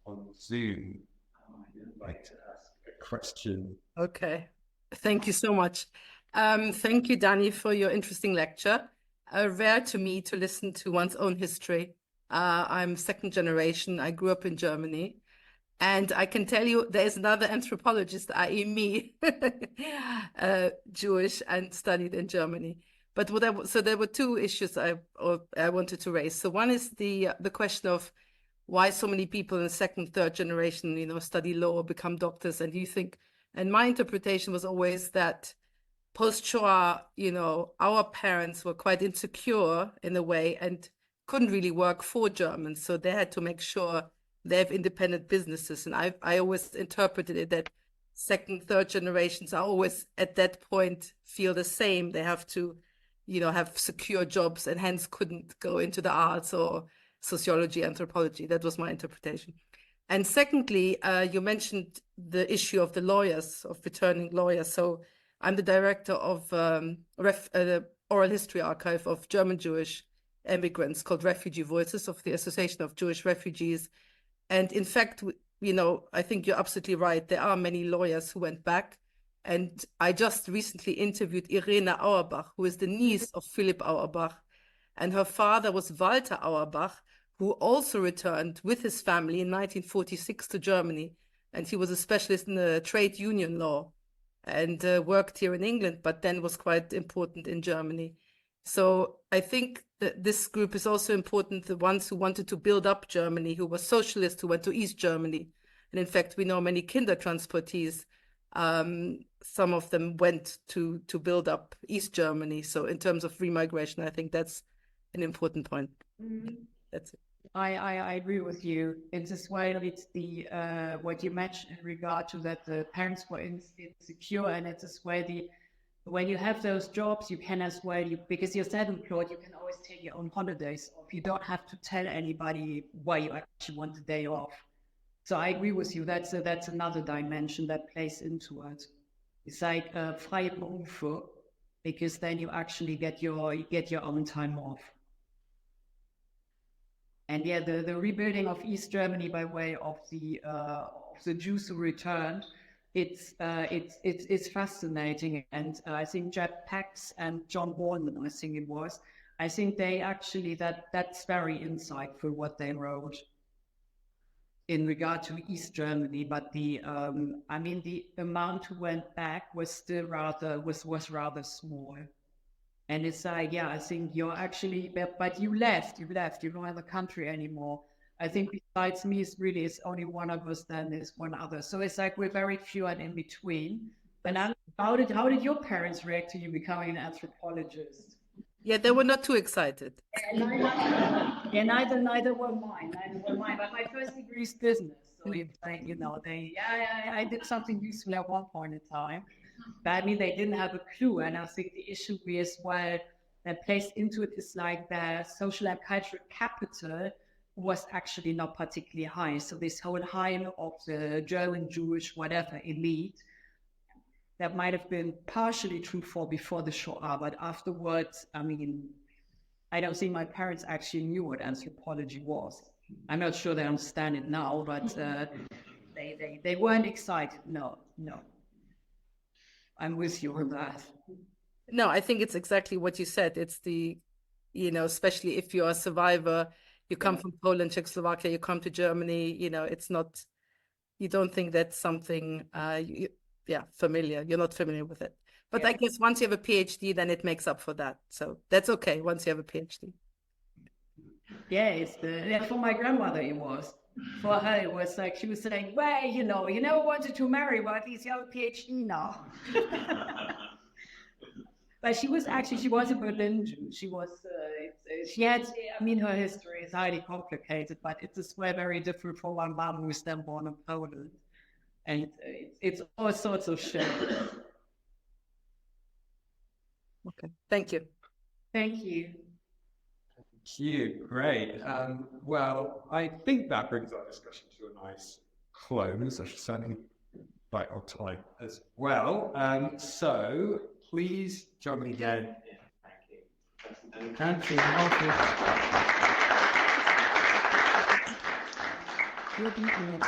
on Zoom, I'd like to ask a question. Okay, thank you so much. Thank you, Dani, for your interesting lecture. Rare to me to listen to one's own history. I'm second generation. I grew up in Germany. And I can tell you there is another anthropologist, i.e. me, Jewish and studied in Germany. But so there were two issues I wanted to raise. So one is the question of why so many people in the second, third generation, study law, become doctors. And you think, and my interpretation was always that post-Shoah, our parents were quite insecure in a way and couldn't really work for Germans. So they had to make sure they have independent businesses. And I always interpreted it that second, third generations are always at that point feel the same. They have to, have secure jobs and hence couldn't go into the arts or sociology, anthropology. That was my interpretation. And secondly, you mentioned the issue of the lawyers, of returning lawyers. So I'm the director of the Oral History Archive of German Jewish immigrants called Refugee Voices of the Association of Jewish Refugees. And in fact, I think you're absolutely right. There are many lawyers who went back. And I just recently interviewed Irene Auerbach, who is the niece of Philipp Auerbach. And her father was Walter Auerbach, who also returned with his family in 1946 to Germany. And he was a specialist in the trade union law and worked here in England, but then was quite important in Germany. So I think that this group is also important, the ones who wanted to build up Germany, who were socialists, who went to East Germany. And in fact, we know many Kindertransportees, some of them went to build up East Germany. So in terms of remigration, I think that's an important point. That's it. I agree with you. It's as well, it's the what you mentioned in regard to that the parents were insecure, and it's as well when you have those jobs, you can as well, because you're self-employed, you can always take your own holidays off. You don't have to tell anybody why you actually want the day off. So I agree with you. That's another dimension that plays into it. It's like freie Berufe, because then you actually get your own time off. And yeah, the rebuilding of East Germany by way of the Jews who returned, it's fascinating. And I think Jeff Pax and John Borman, I think they actually that's very insightful what they wrote in regard to East Germany. But the amount who went back was still rather small. And it's like, yeah, I think you're actually, but you left, you don't have a country anymore. I think besides me, it's only one of us, then there's one other. So it's like we're very few and in between. And how did your parents react to you becoming an anthropologist? Yeah, they were not too excited. Yeah, neither were mine. But my first degree is business. So I did something useful at one point in time. But I mean, they didn't have a clue. And I think the issue is, well, that plays into it is like the social and cultural capital was actually not particularly high. So this whole high of the German Jewish whatever elite, that might have been partially true for before the Shoah, but afterwards, I mean, I don't think my parents actually knew what anthropology was. I'm not sure they understand it now, but they weren't excited. No. I'm with you on that. No, I think it's exactly what you said. It's the, especially if you're a survivor, you come from Poland, Czechoslovakia, you come to Germany, it's not, you don't think that's something, familiar. You're not familiar with it. But yeah. I guess once you have a PhD, then it makes up for that. So that's okay once you have a PhD. Yeah, for my grandmother it was. For her, it was like, she was saying, well, you never wanted to marry, but at least you have a PhD now. But she was a Berlin Jew. She had, her history is highly complicated, but it is very different from my mom who was then born in Poland. And it's all sorts of shit. Okay, thank you. Thank you. Thank you. Great. Well, I think that brings our discussion to a nice close. I should certainly right on time as well. So please join me again. Thank you. Thank you.